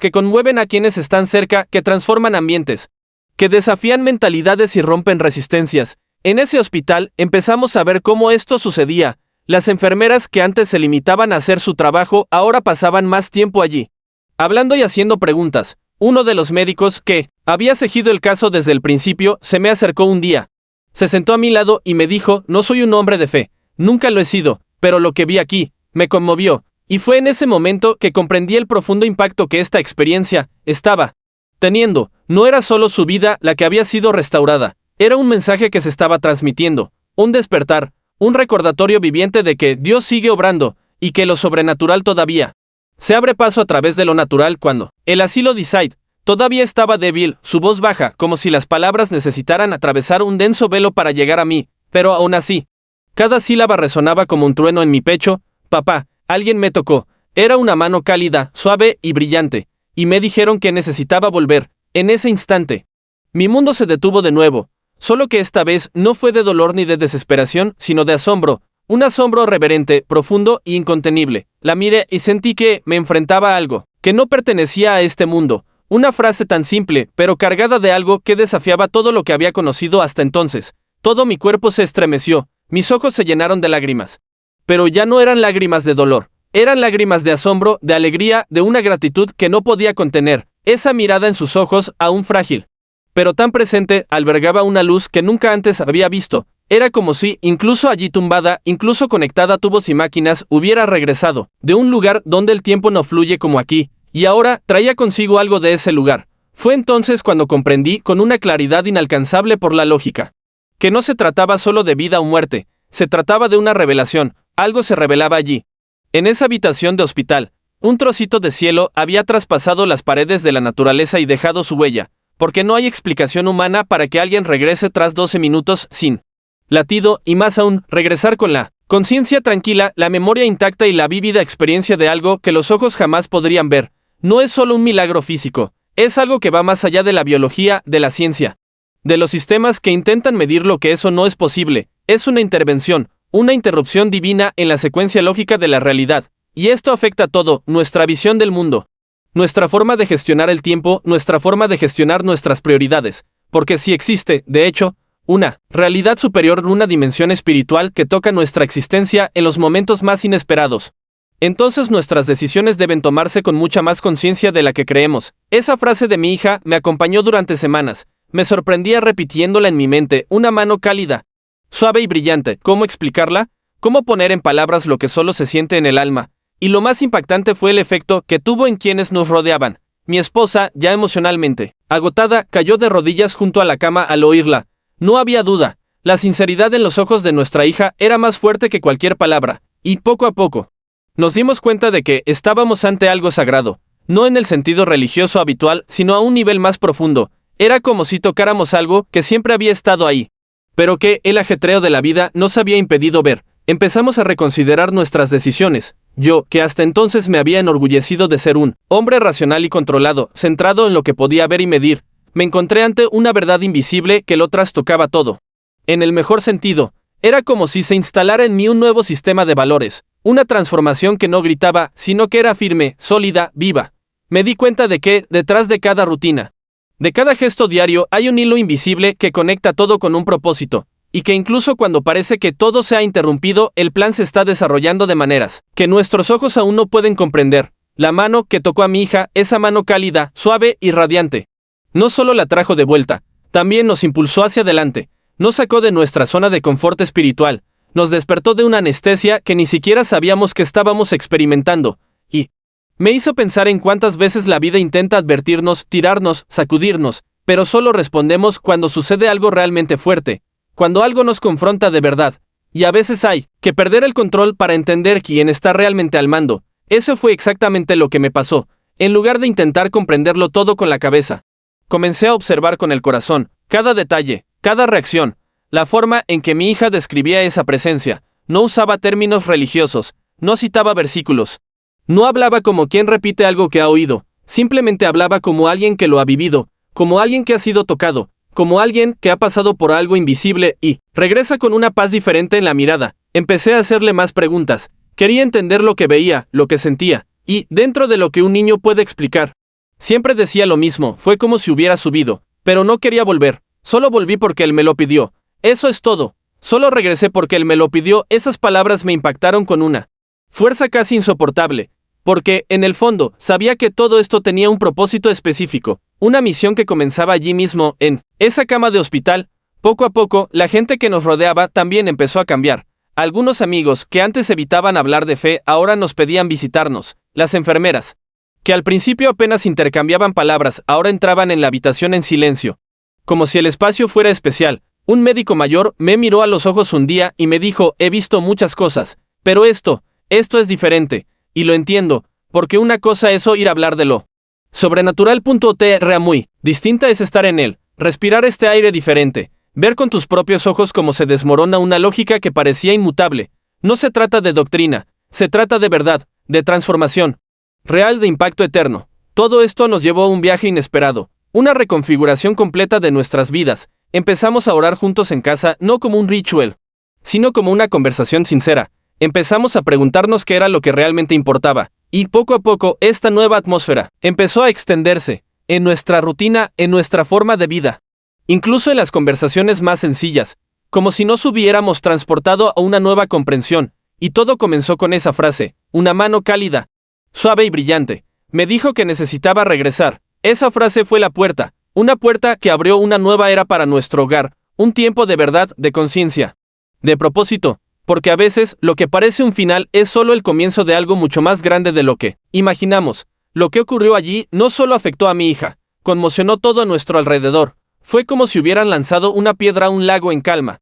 que conmueven a quienes están cerca, que transforman ambientes, que desafían mentalidades y rompen resistencias. En ese hospital empezamos a ver cómo esto sucedía. Las enfermeras que antes se limitaban a hacer su trabajo ahora pasaban más tiempo allí, hablando y haciendo preguntas. Uno de los médicos, que había seguido el caso desde el principio, se me acercó un día. Se sentó a mi lado y me dijo: no soy un hombre de fe, nunca lo he sido, pero lo que vi aquí me conmovió, y fue en ese momento que comprendí el profundo impacto que esta experiencia estaba teniendo. No era solo su vida la que había sido restaurada, era un mensaje que se estaba transmitiendo, un despertar, un recordatorio viviente de que Dios sigue obrando, y que lo sobrenatural todavía se abre paso a través de lo natural. Cuando el asilo de Said todavía estaba débil, su voz baja, como si las palabras necesitaran atravesar un denso velo para llegar a mí, pero aún así, cada sílaba resonaba como un trueno en mi pecho. Papá, alguien me tocó, era una mano cálida, suave y brillante, y me dijeron que necesitaba volver. En ese instante, mi mundo se detuvo de nuevo. Solo que esta vez no fue de dolor ni de desesperación, sino de asombro, un asombro reverente, profundo e incontenible. La miré y sentí que me enfrentaba a algo que no pertenecía a este mundo. Una frase tan simple, pero cargada de algo que desafiaba todo lo que había conocido hasta entonces. Todo mi cuerpo se estremeció, mis ojos se llenaron de lágrimas. Pero ya no eran lágrimas de dolor, eran lágrimas de asombro, de alegría, de una gratitud que no podía contener. Esa mirada en sus ojos, aún frágil, pero tan presente, albergaba una luz que nunca antes había visto. Era como si, incluso allí tumbada, incluso conectada a tubos y máquinas, hubiera regresado de un lugar donde el tiempo no fluye como aquí, y ahora traía consigo algo de ese lugar. Fue entonces cuando comprendí, con una claridad inalcanzable por la lógica, que no se trataba solo de vida o muerte, se trataba de una revelación. Algo se revelaba allí. En esa habitación de hospital, un trocito de cielo había traspasado las paredes de la naturaleza y dejado su huella. Porque no hay explicación humana para que alguien regrese tras 12 minutos sin latido, y más aún, regresar con la conciencia tranquila, la memoria intacta y la vívida experiencia de algo que los ojos jamás podrían ver. No es solo un milagro físico, es algo que va más allá de la biología, de la ciencia, de los sistemas que intentan medir lo que eso no es posible. Es una intervención, una interrupción divina en la secuencia lógica de la realidad, y esto afecta todo, nuestra visión del mundo, nuestra forma de gestionar el tiempo, nuestra forma de gestionar nuestras prioridades, porque si existe, de hecho, una realidad superior, una dimensión espiritual que toca nuestra existencia en los momentos más inesperados, entonces nuestras decisiones deben tomarse con mucha más conciencia de la que creemos. Esa frase de mi hija me acompañó durante semanas, me sorprendía repitiéndola en mi mente: una mano cálida, suave y brillante. ¿Cómo explicarla? ¿Cómo poner en palabras lo que solo se siente en el alma? Y lo más impactante fue el efecto que tuvo en quienes nos rodeaban. Mi esposa, ya emocionalmente agotada, cayó de rodillas junto a la cama al oírla. No había duda, la sinceridad en los ojos de nuestra hija era más fuerte que cualquier palabra, y poco a poco nos dimos cuenta de que estábamos ante algo sagrado, no en el sentido religioso habitual, sino a un nivel más profundo. Era como si tocáramos algo que siempre había estado ahí, pero que el ajetreo de la vida nos había impedido ver. Empezamos a reconsiderar nuestras decisiones. Yo, que hasta entonces me había enorgullecido de ser un hombre racional y controlado, centrado en lo que podía ver y medir, me encontré ante una verdad invisible que lo trastocaba todo. En el mejor sentido, era como si se instalara en mí un nuevo sistema de valores, una transformación que no gritaba, sino que era firme, sólida, viva. Me di cuenta de que, detrás de cada rutina, de cada gesto diario, hay un hilo invisible que conecta todo con un propósito, y que incluso cuando parece que todo se ha interrumpido, el plan se está desarrollando de maneras que nuestros ojos aún no pueden comprender. La mano que tocó a mi hija, esa mano cálida, suave y radiante, no solo la trajo de vuelta, también nos impulsó hacia adelante, nos sacó de nuestra zona de confort espiritual, nos despertó de una anestesia que ni siquiera sabíamos que estábamos experimentando, y me hizo pensar en cuántas veces la vida intenta advertirnos, tirarnos, sacudirnos, pero solo respondemos cuando sucede algo realmente fuerte, cuando algo nos confronta de verdad. Y a veces hay que perder el control para entender quién está realmente al mando. Eso fue exactamente lo que me pasó. En lugar de intentar comprenderlo todo con la cabeza, comencé a observar con el corazón, cada detalle, cada reacción, la forma en que mi hija describía esa presencia. No usaba términos religiosos, no citaba versículos. No hablaba como quien repite algo que ha oído, simplemente hablaba como alguien que lo ha vivido, como alguien que ha sido tocado, como alguien que ha pasado por algo invisible y regresa con una paz diferente en la mirada. Empecé a hacerle más preguntas. Quería entender lo que veía, lo que sentía, y dentro de lo que un niño puede explicar. Siempre decía lo mismo, fue como si hubiera subido, pero no quería volver. Solo volví porque él me lo pidió. Eso es todo. Solo regresé porque él me lo pidió. Esas palabras me impactaron con una fuerza casi insoportable, porque, en el fondo, sabía que todo esto tenía un propósito específico, una misión que comenzaba allí mismo, en esa cama de hospital. Poco a poco, la gente que nos rodeaba también empezó a cambiar. Algunos amigos que antes evitaban hablar de fe ahora nos pedían visitarnos. Las enfermeras, que al principio apenas intercambiaban palabras, ahora entraban en la habitación en silencio, como si el espacio fuera especial. Un médico mayor me miró a los ojos un día y me dijo: he visto muchas cosas, pero esto es diferente, y lo entiendo, porque una cosa es oír hablar de lo sobrenatural. Otra muy distinta es estar en él, respirar este aire diferente, ver con tus propios ojos cómo se desmorona una lógica que parecía inmutable. No se trata de doctrina, se trata de verdad, de transformación real, de impacto eterno. Todo esto nos llevó a un viaje inesperado, una reconfiguración completa de nuestras vidas. Empezamos a orar juntos en casa, no como un ritual, sino como una conversación sincera. Empezamos a preguntarnos qué era lo que realmente importaba, y poco a poco esta nueva atmósfera empezó a extenderse en nuestra rutina, en nuestra forma de vida, incluso en las conversaciones más sencillas, como si nos hubiéramos transportado a una nueva comprensión. Y todo comenzó con esa frase: una mano cálida, suave y brillante, me dijo que necesitaba regresar. Esa frase fue la puerta, una puerta que abrió una nueva era para nuestro hogar, un tiempo de verdad, de conciencia, de propósito, porque a veces lo que parece un final es solo el comienzo de algo mucho más grande de lo que imaginamos. Lo que ocurrió allí no solo afectó a mi hija, conmocionó todo a nuestro alrededor. Fue como si hubieran lanzado una piedra a un lago en calma,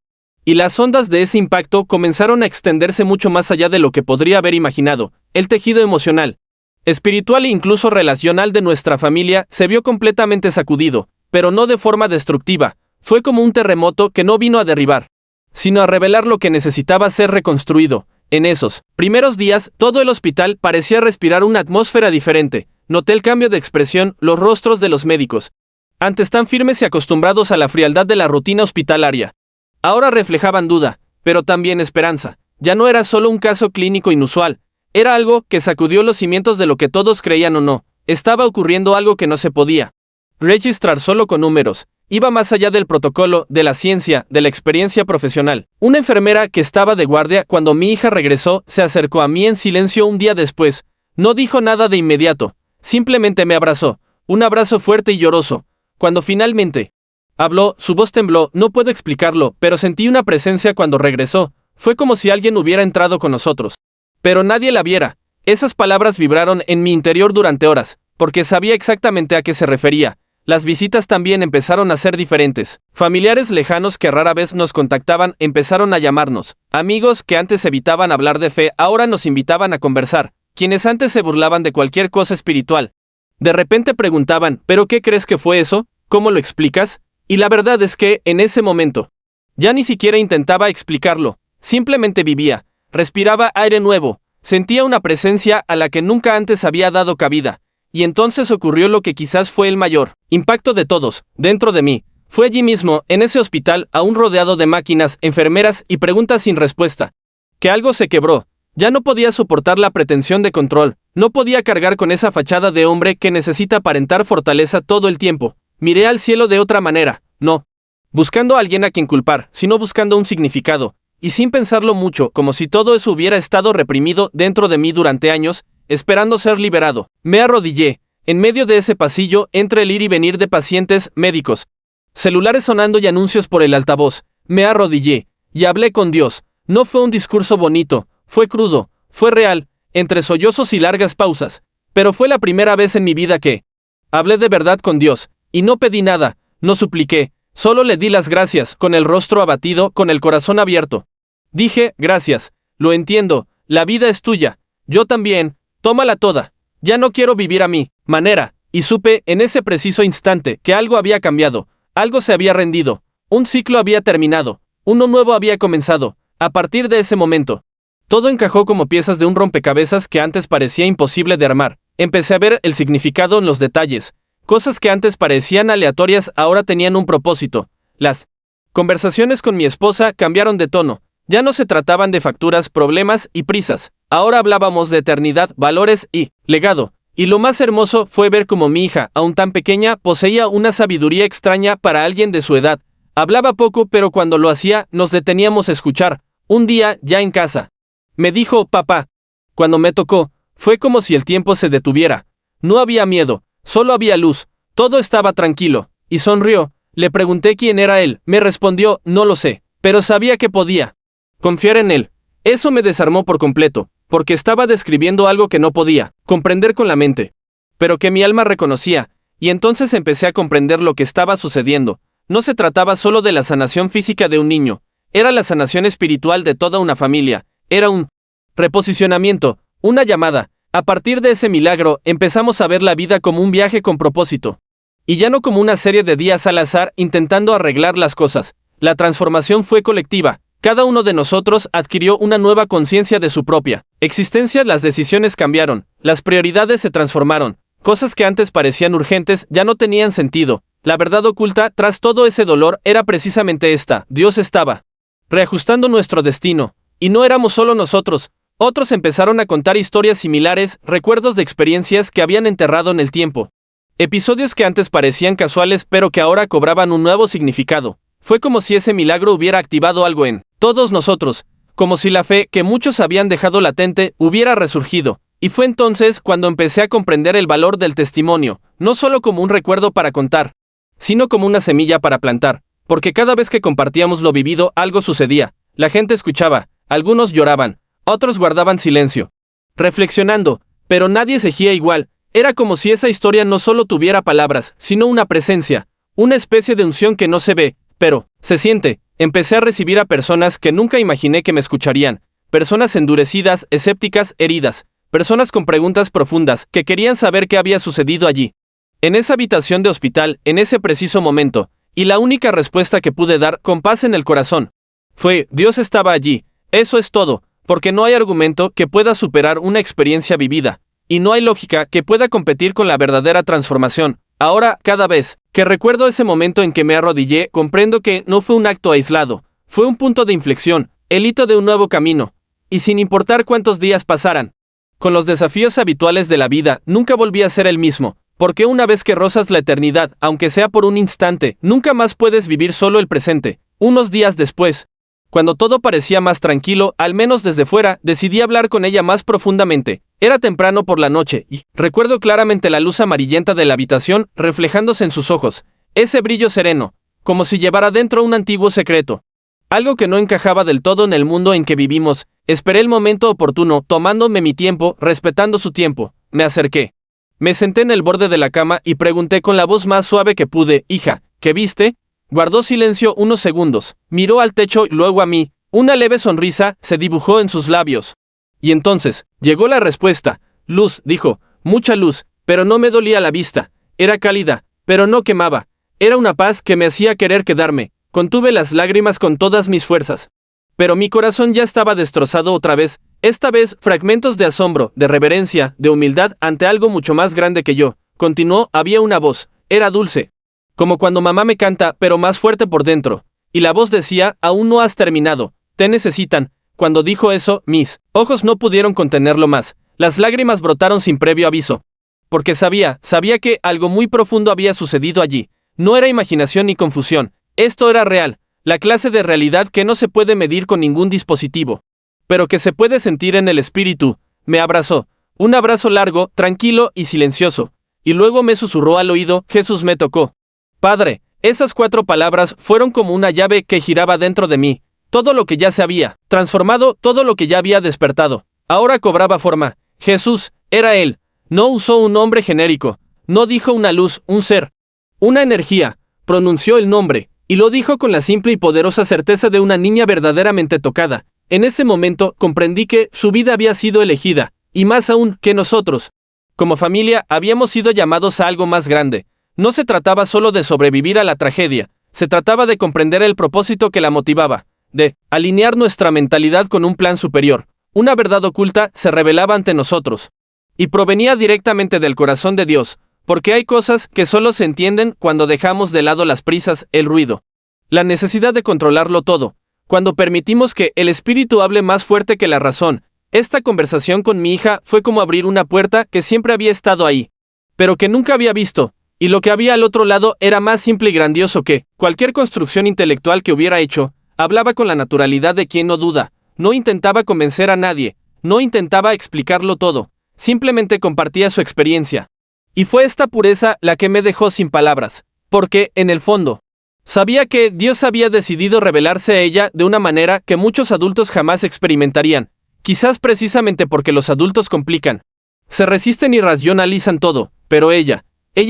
y las ondas de ese impacto comenzaron a extenderse mucho más allá de lo que podría haber imaginado. El tejido emocional, espiritual e incluso relacional de nuestra familia se vio completamente sacudido, pero no de forma destructiva. Fue como un terremoto que no vino a derribar, sino a revelar lo que necesitaba ser reconstruido. En esos primeros días, todo el hospital parecía respirar una atmósfera diferente. Noté el cambio de expresión, los rostros de los médicos, antes tan firmes y acostumbrados a la frialdad de la rutina hospitalaria, ahora reflejaban duda, pero también esperanza. Ya no era solo un caso clínico inusual, era algo que sacudió los cimientos de lo que todos creían o no. Estaba ocurriendo algo que no se podía registrar solo con números. Iba más allá del protocolo, de la ciencia, de la experiencia profesional. Una enfermera que estaba de guardia cuando mi hija regresó se acercó a mí en silencio un día después. No dijo nada de inmediato, simplemente me abrazó, un abrazo fuerte y lloroso. Cuando finalmente habló, su voz tembló. No puedo explicarlo, pero sentí una presencia cuando regresó. Fue como si alguien hubiera entrado con nosotros, pero nadie la viera. Esas palabras vibraron en mi interior durante horas, porque sabía exactamente a qué se refería. Las visitas también empezaron a ser diferentes. Familiares lejanos que rara vez nos contactaban empezaron a llamarnos. Amigos que antes evitaban hablar de fe ahora nos invitaban a conversar. Quienes antes se burlaban de cualquier cosa espiritual, de repente preguntaban: ¿pero qué crees que fue eso? ¿Cómo lo explicas? Y la verdad es que, en ese momento, ya ni siquiera intentaba explicarlo. Simplemente vivía, respiraba aire nuevo, sentía una presencia a la que nunca antes había dado cabida. Y entonces ocurrió lo que quizás fue el mayor impacto de todos, dentro de mí. Fue allí mismo, en ese hospital, aún rodeado de máquinas, enfermeras y preguntas sin respuesta, que algo se quebró. Ya no podía soportar la pretensión de control, no podía cargar con esa fachada de hombre que necesita aparentar fortaleza todo el tiempo. Miré al cielo de otra manera, no buscando a alguien a quien culpar, sino buscando un significado, y sin pensarlo mucho, como si todo eso hubiera estado reprimido dentro de mí durante años, esperando ser liberado. Me arrodillé, en medio de ese pasillo, entre el ir y venir de pacientes, médicos, celulares sonando y anuncios por el altavoz. Me arrodillé, y hablé con Dios. No fue un discurso bonito, fue crudo, fue real, entre sollozos y largas pausas, pero fue la primera vez en mi vida que hablé de verdad con Dios, y no pedí nada, no supliqué, solo le di las gracias, con el rostro abatido, con el corazón abierto. Dije, gracias, lo entiendo, la vida es tuya. Yo también, tómala toda. Ya no quiero vivir a mi manera. Y supe, en ese preciso instante, que algo había cambiado, algo se había rendido, un ciclo había terminado, uno nuevo había comenzado. A partir de ese momento, todo encajó como piezas de un rompecabezas que antes parecía imposible de armar. Empecé a ver el significado en los detalles. Cosas que antes parecían aleatorias ahora tenían un propósito. Las conversaciones con mi esposa cambiaron de tono. Ya no se trataban de facturas, problemas y prisas. Ahora hablábamos de eternidad, valores y legado. Y lo más hermoso fue ver cómo mi hija, aún tan pequeña, poseía una sabiduría extraña para alguien de su edad. Hablaba poco, pero cuando lo hacía, nos deteníamos a escuchar. Un día, ya en casa, me dijo, papá. Cuando me tocó, fue como si el tiempo se detuviera. No había miedo, solo había luz. Todo estaba tranquilo. Y sonrió. Le pregunté quién era él. Me respondió, no lo sé, pero sabía que podía confiar en él. Eso me desarmó por completo, porque estaba describiendo algo que no podía comprender con la mente, pero que mi alma reconocía, y entonces empecé a comprender lo que estaba sucediendo. No se trataba solo de la sanación física de un niño, era la sanación espiritual de toda una familia, era un reposicionamiento, una llamada. A partir de ese milagro, empezamos a ver la vida como un viaje con propósito, y ya no como una serie de días al azar intentando arreglar las cosas. La transformación fue colectiva. Cada uno de nosotros adquirió una nueva conciencia de su propia existencia, las decisiones cambiaron, las prioridades se transformaron, cosas que antes parecían urgentes ya no tenían sentido. La verdad oculta tras todo ese dolor era precisamente esta: Dios estaba reajustando nuestro destino, y no éramos solo nosotros. Otros empezaron a contar historias similares, recuerdos de experiencias que habían enterrado en el tiempo. Episodios que antes parecían casuales pero que ahora cobraban un nuevo significado. Fue como si ese milagro hubiera activado algo en todos nosotros, como si la fe que muchos habían dejado latente hubiera resurgido. Y fue entonces cuando empecé a comprender el valor del testimonio, no solo como un recuerdo para contar, sino como una semilla para plantar, porque cada vez que compartíamos lo vivido algo sucedía. La gente escuchaba, algunos lloraban, otros guardaban silencio, reflexionando, pero nadie seguía igual. Era como si esa historia no solo tuviera palabras, sino una presencia, una especie de unción que no se ve, pero se siente. Empecé a recibir a personas que nunca imaginé que me escucharían, personas endurecidas, escépticas, heridas, personas con preguntas profundas que querían saber qué había sucedido allí, en esa habitación de hospital, en ese preciso momento, y la única respuesta que pude dar, con paz en el corazón, fue: Dios estaba allí. Eso es todo, porque no hay argumento que pueda superar una experiencia vivida, y no hay lógica que pueda competir con la verdadera transformación. Ahora, cada vez que recuerdo ese momento en que me arrodillé, comprendo que no fue un acto aislado, fue un punto de inflexión, el hito de un nuevo camino. Y sin importar cuántos días pasaran, con los desafíos habituales de la vida, nunca volví a ser el mismo, porque una vez que rozas la eternidad, aunque sea por un instante, nunca más puedes vivir solo el presente. Unos días después, cuando todo parecía más tranquilo, al menos desde fuera, decidí hablar con ella más profundamente. Era temprano por la noche, y recuerdo claramente la luz amarillenta de la habitación reflejándose en sus ojos, ese brillo sereno, como si llevara dentro un antiguo secreto. Algo que no encajaba del todo en el mundo en que vivimos. Esperé el momento oportuno, tomándome mi tiempo, respetando su tiempo. Me acerqué. Me senté en el borde de la cama y pregunté con la voz más suave que pude: hija, ¿qué viste? Guardó silencio unos segundos, miró al techo y luego a mí. Una leve sonrisa se dibujó en sus labios. Y entonces, llegó la respuesta. Luz, dijo, mucha luz, pero no me dolía la vista. Era cálida, pero no quemaba. Era una paz que me hacía querer quedarme. Contuve las lágrimas con todas mis fuerzas. Pero mi corazón ya estaba destrozado otra vez. Esta vez, fragmentos de asombro, de reverencia, de humildad ante algo mucho más grande que yo. Continuó, había una voz. Era dulce, como cuando mamá me canta, pero más fuerte por dentro. Y la voz decía: aún no has terminado, te necesitan. Cuando dijo eso, mis ojos no pudieron contenerlo más. Las lágrimas brotaron sin previo aviso. Porque sabía que algo muy profundo había sucedido allí. No era imaginación ni confusión. Esto era real, la clase de realidad que no se puede medir con ningún dispositivo, pero que se puede sentir en el espíritu. Me abrazó, un abrazo largo, tranquilo y silencioso, y luego me susurró al oído: Jesús me tocó. Padre, esas 4 palabras fueron como una llave que giraba dentro de mí. Todo lo que ya se había transformado, todo lo que ya había despertado, ahora cobraba forma. Jesús, era Él. No usó un nombre genérico, no dijo una luz, un ser, una energía, pronunció el nombre, y lo dijo con la simple y poderosa certeza de una niña verdaderamente tocada. En ese momento comprendí que su vida había sido elegida, y más aún que nosotros. Como familia habíamos sido llamados a algo más grande. No se trataba solo de sobrevivir a la tragedia, se trataba de comprender el propósito que la motivaba, de alinear nuestra mentalidad con un plan superior. Una verdad oculta se revelaba ante nosotros. Y provenía directamente del corazón de Dios, porque hay cosas que solo se entienden cuando dejamos de lado las prisas, el ruido, la necesidad de controlarlo todo. Cuando permitimos que el espíritu hable más fuerte que la razón. Esta conversación con mi hija fue como abrir una puerta que siempre había estado ahí, pero que nunca había visto, y lo que había al otro lado era más simple y grandioso que cualquier construcción intelectual que hubiera hecho. Hablaba con la naturalidad de quien no duda, no intentaba convencer a nadie, no intentaba explicarlo todo, simplemente compartía su experiencia. Y fue esta pureza la que me dejó sin palabras, porque, en el fondo, sabía que Dios había decidido revelarse a ella de una manera que muchos adultos jamás experimentarían, quizás precisamente porque los adultos complican, se resisten y racionalizan todo, pero ella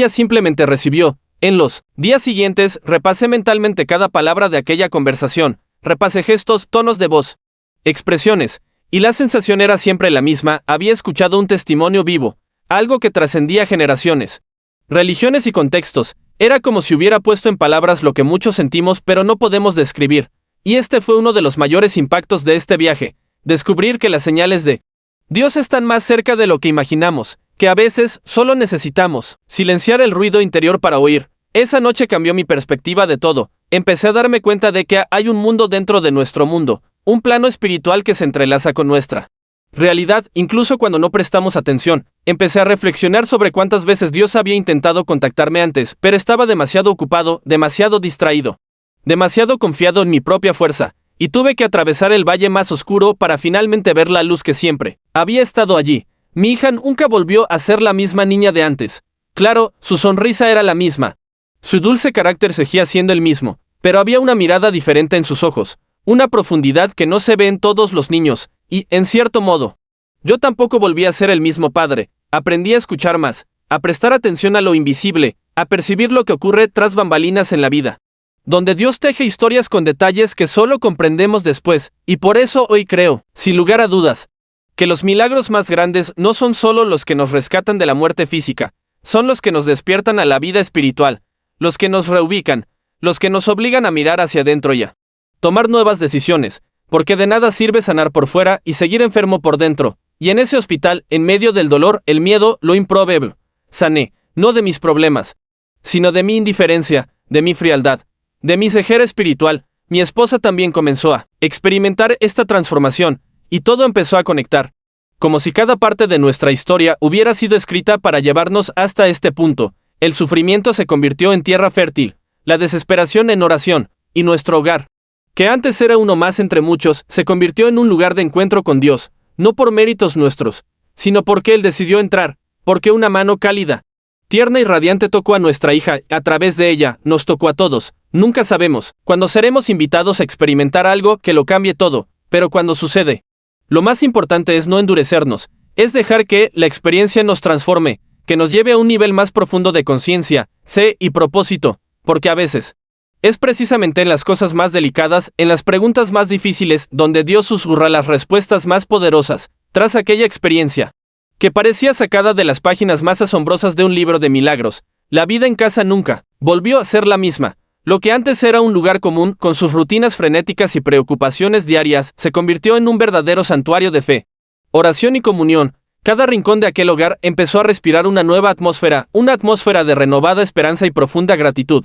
simplemente recibió. En los días siguientes repasé mentalmente cada palabra de aquella conversación, repasé gestos, tonos de voz, expresiones, y la sensación era siempre la misma. Había escuchado un testimonio vivo, algo que trascendía generaciones, religiones y contextos. Era como si hubiera puesto en palabras lo que muchos sentimos pero no podemos describir. Y este fue uno de los mayores impactos de este viaje, descubrir que las señales de Dios están más cerca de lo que imaginamos, que a veces solo necesitamos silenciar el ruido interior para oír. Esa noche cambió mi perspectiva de todo. Empecé a darme cuenta de que hay un mundo dentro de nuestro mundo, un plano espiritual que se entrelaza con nuestra realidad, incluso cuando no prestamos atención. Empecé a reflexionar sobre cuántas veces Dios había intentado contactarme antes, pero estaba demasiado ocupado, demasiado distraído, demasiado confiado en mi propia fuerza, y tuve que atravesar el valle más oscuro para finalmente ver la luz que siempre había estado allí. Mi hija nunca volvió a ser la misma niña de antes. Claro, su sonrisa era la misma. Su dulce carácter seguía siendo el mismo, pero había una mirada diferente en sus ojos, una profundidad que no se ve en todos los niños, y, en cierto modo, yo tampoco volví a ser el mismo padre. Aprendí a escuchar más, a prestar atención a lo invisible, a percibir lo que ocurre tras bambalinas en la vida, donde Dios teje historias con detalles que solo comprendemos después, y por eso hoy creo, sin lugar a dudas, que los milagros más grandes no son solo los que nos rescatan de la muerte física, son los que nos despiertan a la vida espiritual, los que nos reubican, los que nos obligan a mirar hacia adentro y a tomar nuevas decisiones, porque de nada sirve sanar por fuera y seguir enfermo por dentro. Y en ese hospital, en medio del dolor, el miedo, lo improbable, sané, no de mis problemas, sino de mi indiferencia, de mi frialdad, de mi cejera espiritual. Mi esposa también comenzó a experimentar esta transformación, y todo empezó a conectar, como si cada parte de nuestra historia hubiera sido escrita para llevarnos hasta este punto. El sufrimiento se convirtió en tierra fértil, la desesperación en oración, y nuestro hogar, que antes era uno más entre muchos, se convirtió en un lugar de encuentro con Dios, no por méritos nuestros, sino porque Él decidió entrar, porque una mano cálida, tierna y radiante tocó a nuestra hija. A través de ella, nos tocó a todos. Nunca sabemos cuándo seremos invitados a experimentar algo que lo cambie todo, pero cuando sucede, lo más importante es no endurecernos, es dejar que la experiencia nos transforme, que nos lleve a un nivel más profundo de conciencia, fe y propósito, porque a veces es precisamente en las cosas más delicadas, en las preguntas más difíciles, donde Dios susurra las respuestas más poderosas. Tras aquella experiencia, que parecía sacada de las páginas más asombrosas de un libro de milagros, la vida en casa nunca volvió a ser la misma. Lo que antes era un lugar común, con sus rutinas frenéticas y preocupaciones diarias, se convirtió en un verdadero santuario de fe, oración y comunión. Cada rincón de aquel hogar empezó a respirar una nueva atmósfera, una atmósfera de renovada esperanza y profunda gratitud,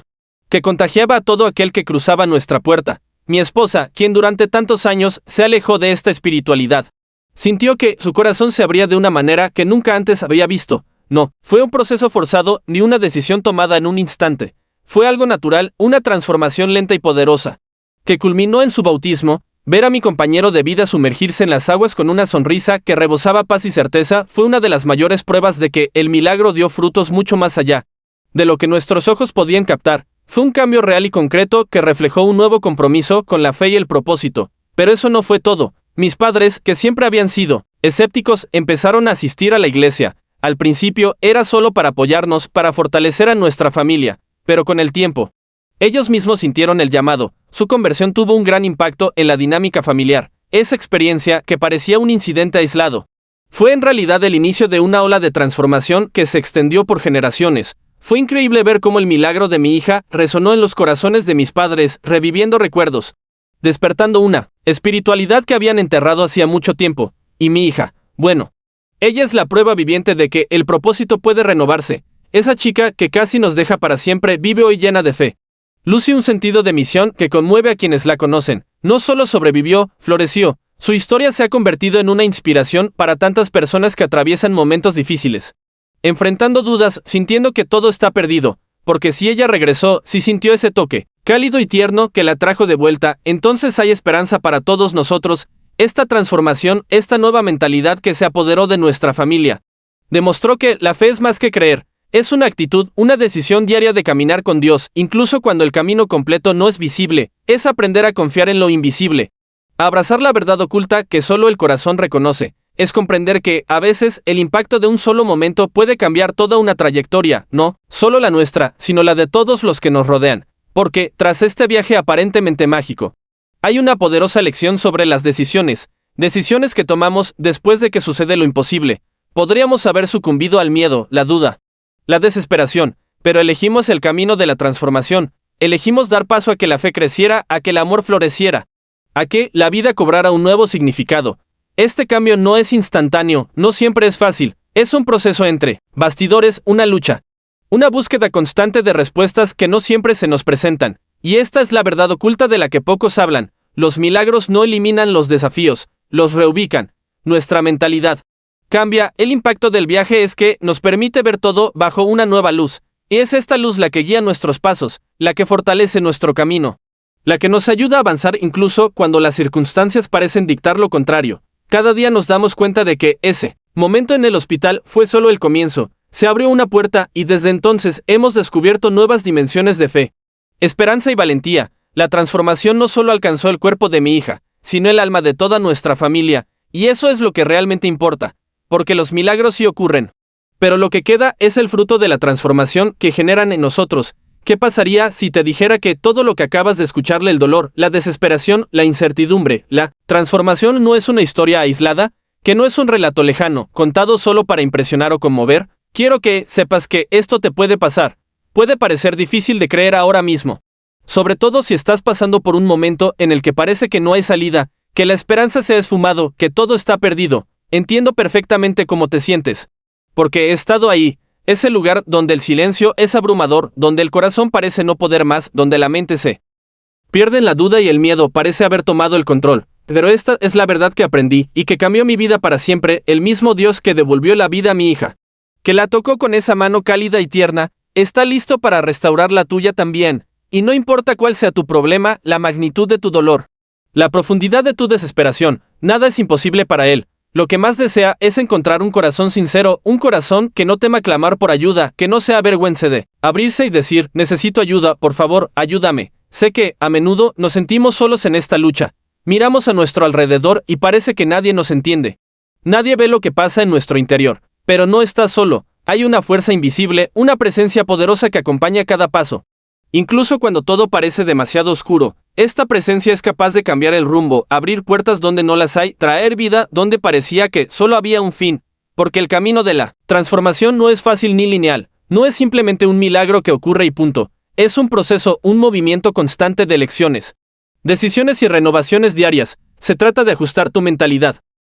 que contagiaba a todo aquel que cruzaba nuestra puerta. Mi esposa, quien durante tantos años se alejó de esta espiritualidad, sintió que su corazón se abría de una manera que nunca antes había visto. No fue un proceso forzado ni una decisión tomada en un instante. Fue algo natural, una transformación lenta y poderosa, que culminó en su bautismo. Ver a mi compañero de vida sumergirse en las aguas con una sonrisa que rebosaba paz y certeza fue una de las mayores pruebas de que el milagro dio frutos mucho más allá de lo que nuestros ojos podían captar. Fue un cambio real y concreto que reflejó un nuevo compromiso con la fe y el propósito. Pero eso no fue todo. Mis padres, que siempre habían sido escépticos, empezaron a asistir a la iglesia. Al principio era solo para apoyarnos, para fortalecer a nuestra familia, pero con el tiempo, ellos mismos sintieron el llamado. Su conversión tuvo un gran impacto en la dinámica familiar. esa experiencia, que parecía un incidente aislado, fue en realidad el inicio de una ola de transformación que se extendió por generaciones. Fue increíble ver cómo el milagro de mi hija resonó en los corazones de mis padres, reviviendo recuerdos, despertando una espiritualidad que habían enterrado hacía mucho tiempo. Y mi hija, bueno, ella es la prueba viviente de que el propósito puede renovarse. Esa chica que casi nos deja para siempre vive hoy llena de fe. Luce un sentido de misión que conmueve a quienes la conocen. No solo sobrevivió, floreció. Su historia se ha convertido en una inspiración para tantas personas que atraviesan momentos difíciles, enfrentando dudas, sintiendo que todo está perdido, porque si ella regresó, si sintió ese toque cálido y tierno que la trajo de vuelta, entonces hay esperanza para todos nosotros. Esta transformación, esta nueva mentalidad que se apoderó de nuestra familia, demostró que la fe es más que creer, es una actitud, una decisión diaria de caminar con Dios, incluso cuando el camino completo no es visible, es aprender a confiar en lo invisible, a abrazar la verdad oculta que solo el corazón reconoce. Es comprender que, a veces, el impacto de un solo momento puede cambiar toda una trayectoria, no solo la nuestra, sino la de todos los que nos rodean. Porque, tras este viaje aparentemente mágico, hay una poderosa lección sobre las decisiones que tomamos después de que sucede lo imposible. Podríamos haber sucumbido al miedo, la duda, la desesperación, pero elegimos el camino de la transformación, elegimos dar paso a que la fe creciera, a que el amor floreciera, a que la vida cobrara un nuevo significado. Este cambio no es instantáneo, no siempre es fácil, es un proceso entre bastidores, una lucha, una búsqueda constante de respuestas que no siempre se nos presentan, y esta es la verdad oculta de la que pocos hablan. Los milagros no eliminan los desafíos, los reubican. Nuestra mentalidad cambia. El impacto del viaje es que nos permite ver todo bajo una nueva luz, y es esta luz la que guía nuestros pasos, la que fortalece nuestro camino, la que nos ayuda a avanzar incluso cuando las circunstancias parecen dictar lo contrario. Cada día nos damos cuenta de que ese momento en el hospital fue solo el comienzo. Se abrió una puerta y desde entonces hemos descubierto nuevas dimensiones de fe, esperanza y valentía. La transformación no solo alcanzó el cuerpo de mi hija, sino el alma de toda nuestra familia, y eso es lo que realmente importa, porque los milagros sí ocurren, pero lo que queda es el fruto de la transformación que generan en nosotros. ¿Qué pasaría si te dijera que todo lo que acabas de escucharle, el dolor, la desesperación, la incertidumbre, la transformación, no es una historia aislada, que no es un relato lejano, contado solo para impresionar o conmover? Quiero que sepas que esto te puede pasar. Puede parecer difícil de creer ahora mismo, sobre todo si estás pasando por un momento en el que parece que no hay salida, que la esperanza se ha esfumado, que todo está perdido. Entiendo perfectamente cómo te sientes, porque he estado ahí. Ese lugar donde el silencio es abrumador, donde el corazón parece no poder más, donde la mente se pierde en la duda y el miedo parece haber tomado el control. Pero esta es la verdad que aprendí y que cambió mi vida para siempre. El mismo Dios que devolvió la vida a mi hija, que la tocó con esa mano cálida y tierna, está listo para restaurar la tuya también. Y no importa cuál sea tu problema, la magnitud de tu dolor, la profundidad de tu desesperación, nada es imposible para Él. Lo que más desea es encontrar un corazón sincero, un corazón que no tema clamar por ayuda, que no se avergüence de abrirse y decir: necesito ayuda, por favor, ayúdame. Sé que, a menudo, nos sentimos solos en esta lucha. Miramos a nuestro alrededor y parece que nadie nos entiende. Nadie ve lo que pasa en nuestro interior. Pero no estás solo. Hay una fuerza invisible, una presencia poderosa que acompaña cada paso. Incluso cuando todo parece demasiado oscuro, esta presencia es capaz de cambiar el rumbo, abrir puertas donde no las hay, traer vida donde parecía que solo había un fin. Porque el camino de la transformación no es fácil ni lineal, no es simplemente un milagro que ocurre y punto. Es un proceso, un movimiento constante de elecciones, decisiones y renovaciones diarias. Se trata de ajustar tu mentalidad,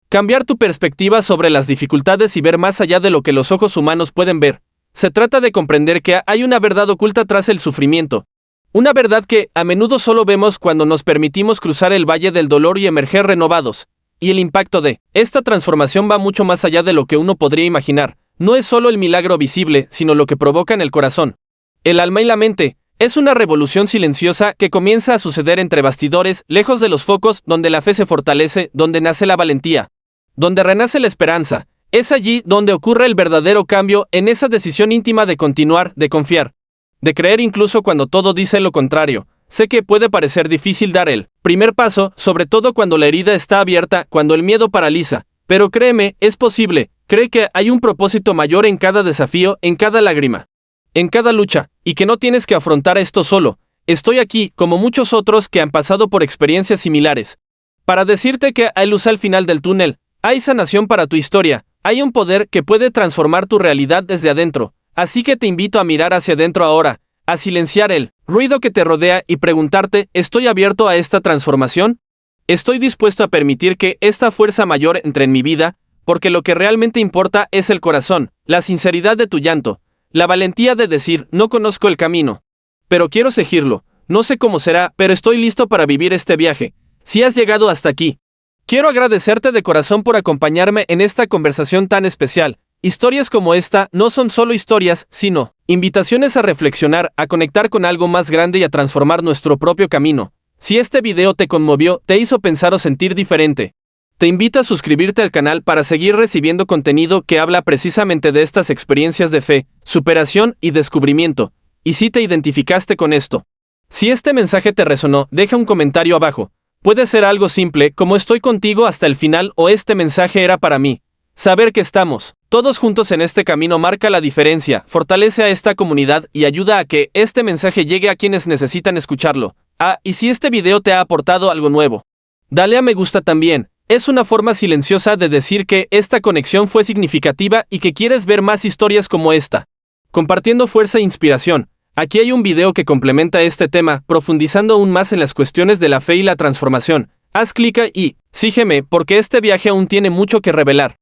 cambiar tu perspectiva sobre las dificultades y ver más allá de lo que los ojos humanos pueden ver. Se trata de comprender que hay una verdad oculta tras el sufrimiento. Una verdad que, a menudo solo vemos cuando nos permitimos cruzar el valle del dolor y emerger renovados. Y el impacto de esta transformación va mucho más allá de lo que uno podría imaginar. No es solo el milagro visible, sino lo que provoca en el corazón, el alma y la mente. Es una revolución silenciosa que comienza a suceder entre bastidores, lejos de los focos, donde la fe se fortalece, donde nace la valentía, donde renace la esperanza. Es allí donde ocurre el verdadero cambio, en esa decisión íntima de continuar, de confiar, de creer incluso cuando todo dice lo contrario. Sé que puede parecer difícil dar el primer paso, sobre todo cuando la herida está abierta, cuando el miedo paraliza. Pero créeme, es posible. Cree que hay un propósito mayor en cada desafío, en cada lágrima, en cada lucha, y que no tienes que afrontar esto solo. Estoy aquí, como muchos otros que han pasado por experiencias similares. para decirte que hay luz al final del túnel, hay sanación para tu historia, hay un poder que puede transformar tu realidad desde adentro, así que te invito a mirar hacia adentro ahora, a silenciar el ruido que te rodea y preguntarte, ¿estoy abierto a esta transformación? ¿Estoy dispuesto a permitir que esta fuerza mayor entre en mi vida? Porque lo que realmente importa es el corazón, la sinceridad de tu llanto, la valentía de decir, no conozco el camino, pero quiero seguirlo, no sé cómo será, pero estoy listo para vivir este viaje. Si has llegado hasta aquí, quiero agradecerte de corazón por acompañarme en esta conversación tan especial. Historias como esta no son solo historias, sino invitaciones a reflexionar, a conectar con algo más grande y a transformar nuestro propio camino. Si este video te conmovió, te hizo pensar o sentir diferente, te invito a suscribirte al canal para seguir recibiendo contenido que habla precisamente de estas experiencias de fe, superación y descubrimiento. Y si te identificaste con esto, si este mensaje te resonó, deja un comentario abajo. Puede ser algo simple, como estoy contigo hasta el final, o este mensaje era para mí. Saber que estamos todos juntos en este camino marca la diferencia, fortalece a esta comunidad y ayuda a que este mensaje llegue a quienes necesitan escucharlo. Y si este video te ha aportado algo nuevo, dale a me gusta también. Es una forma silenciosa de decir que esta conexión fue significativa y que quieres ver más historias como esta. Compartiendo fuerza e inspiración. Aquí hay un video que complementa este tema, profundizando aún más en las cuestiones de la fe y la transformación. Haz clic y sígueme porque este viaje aún tiene mucho que revelar.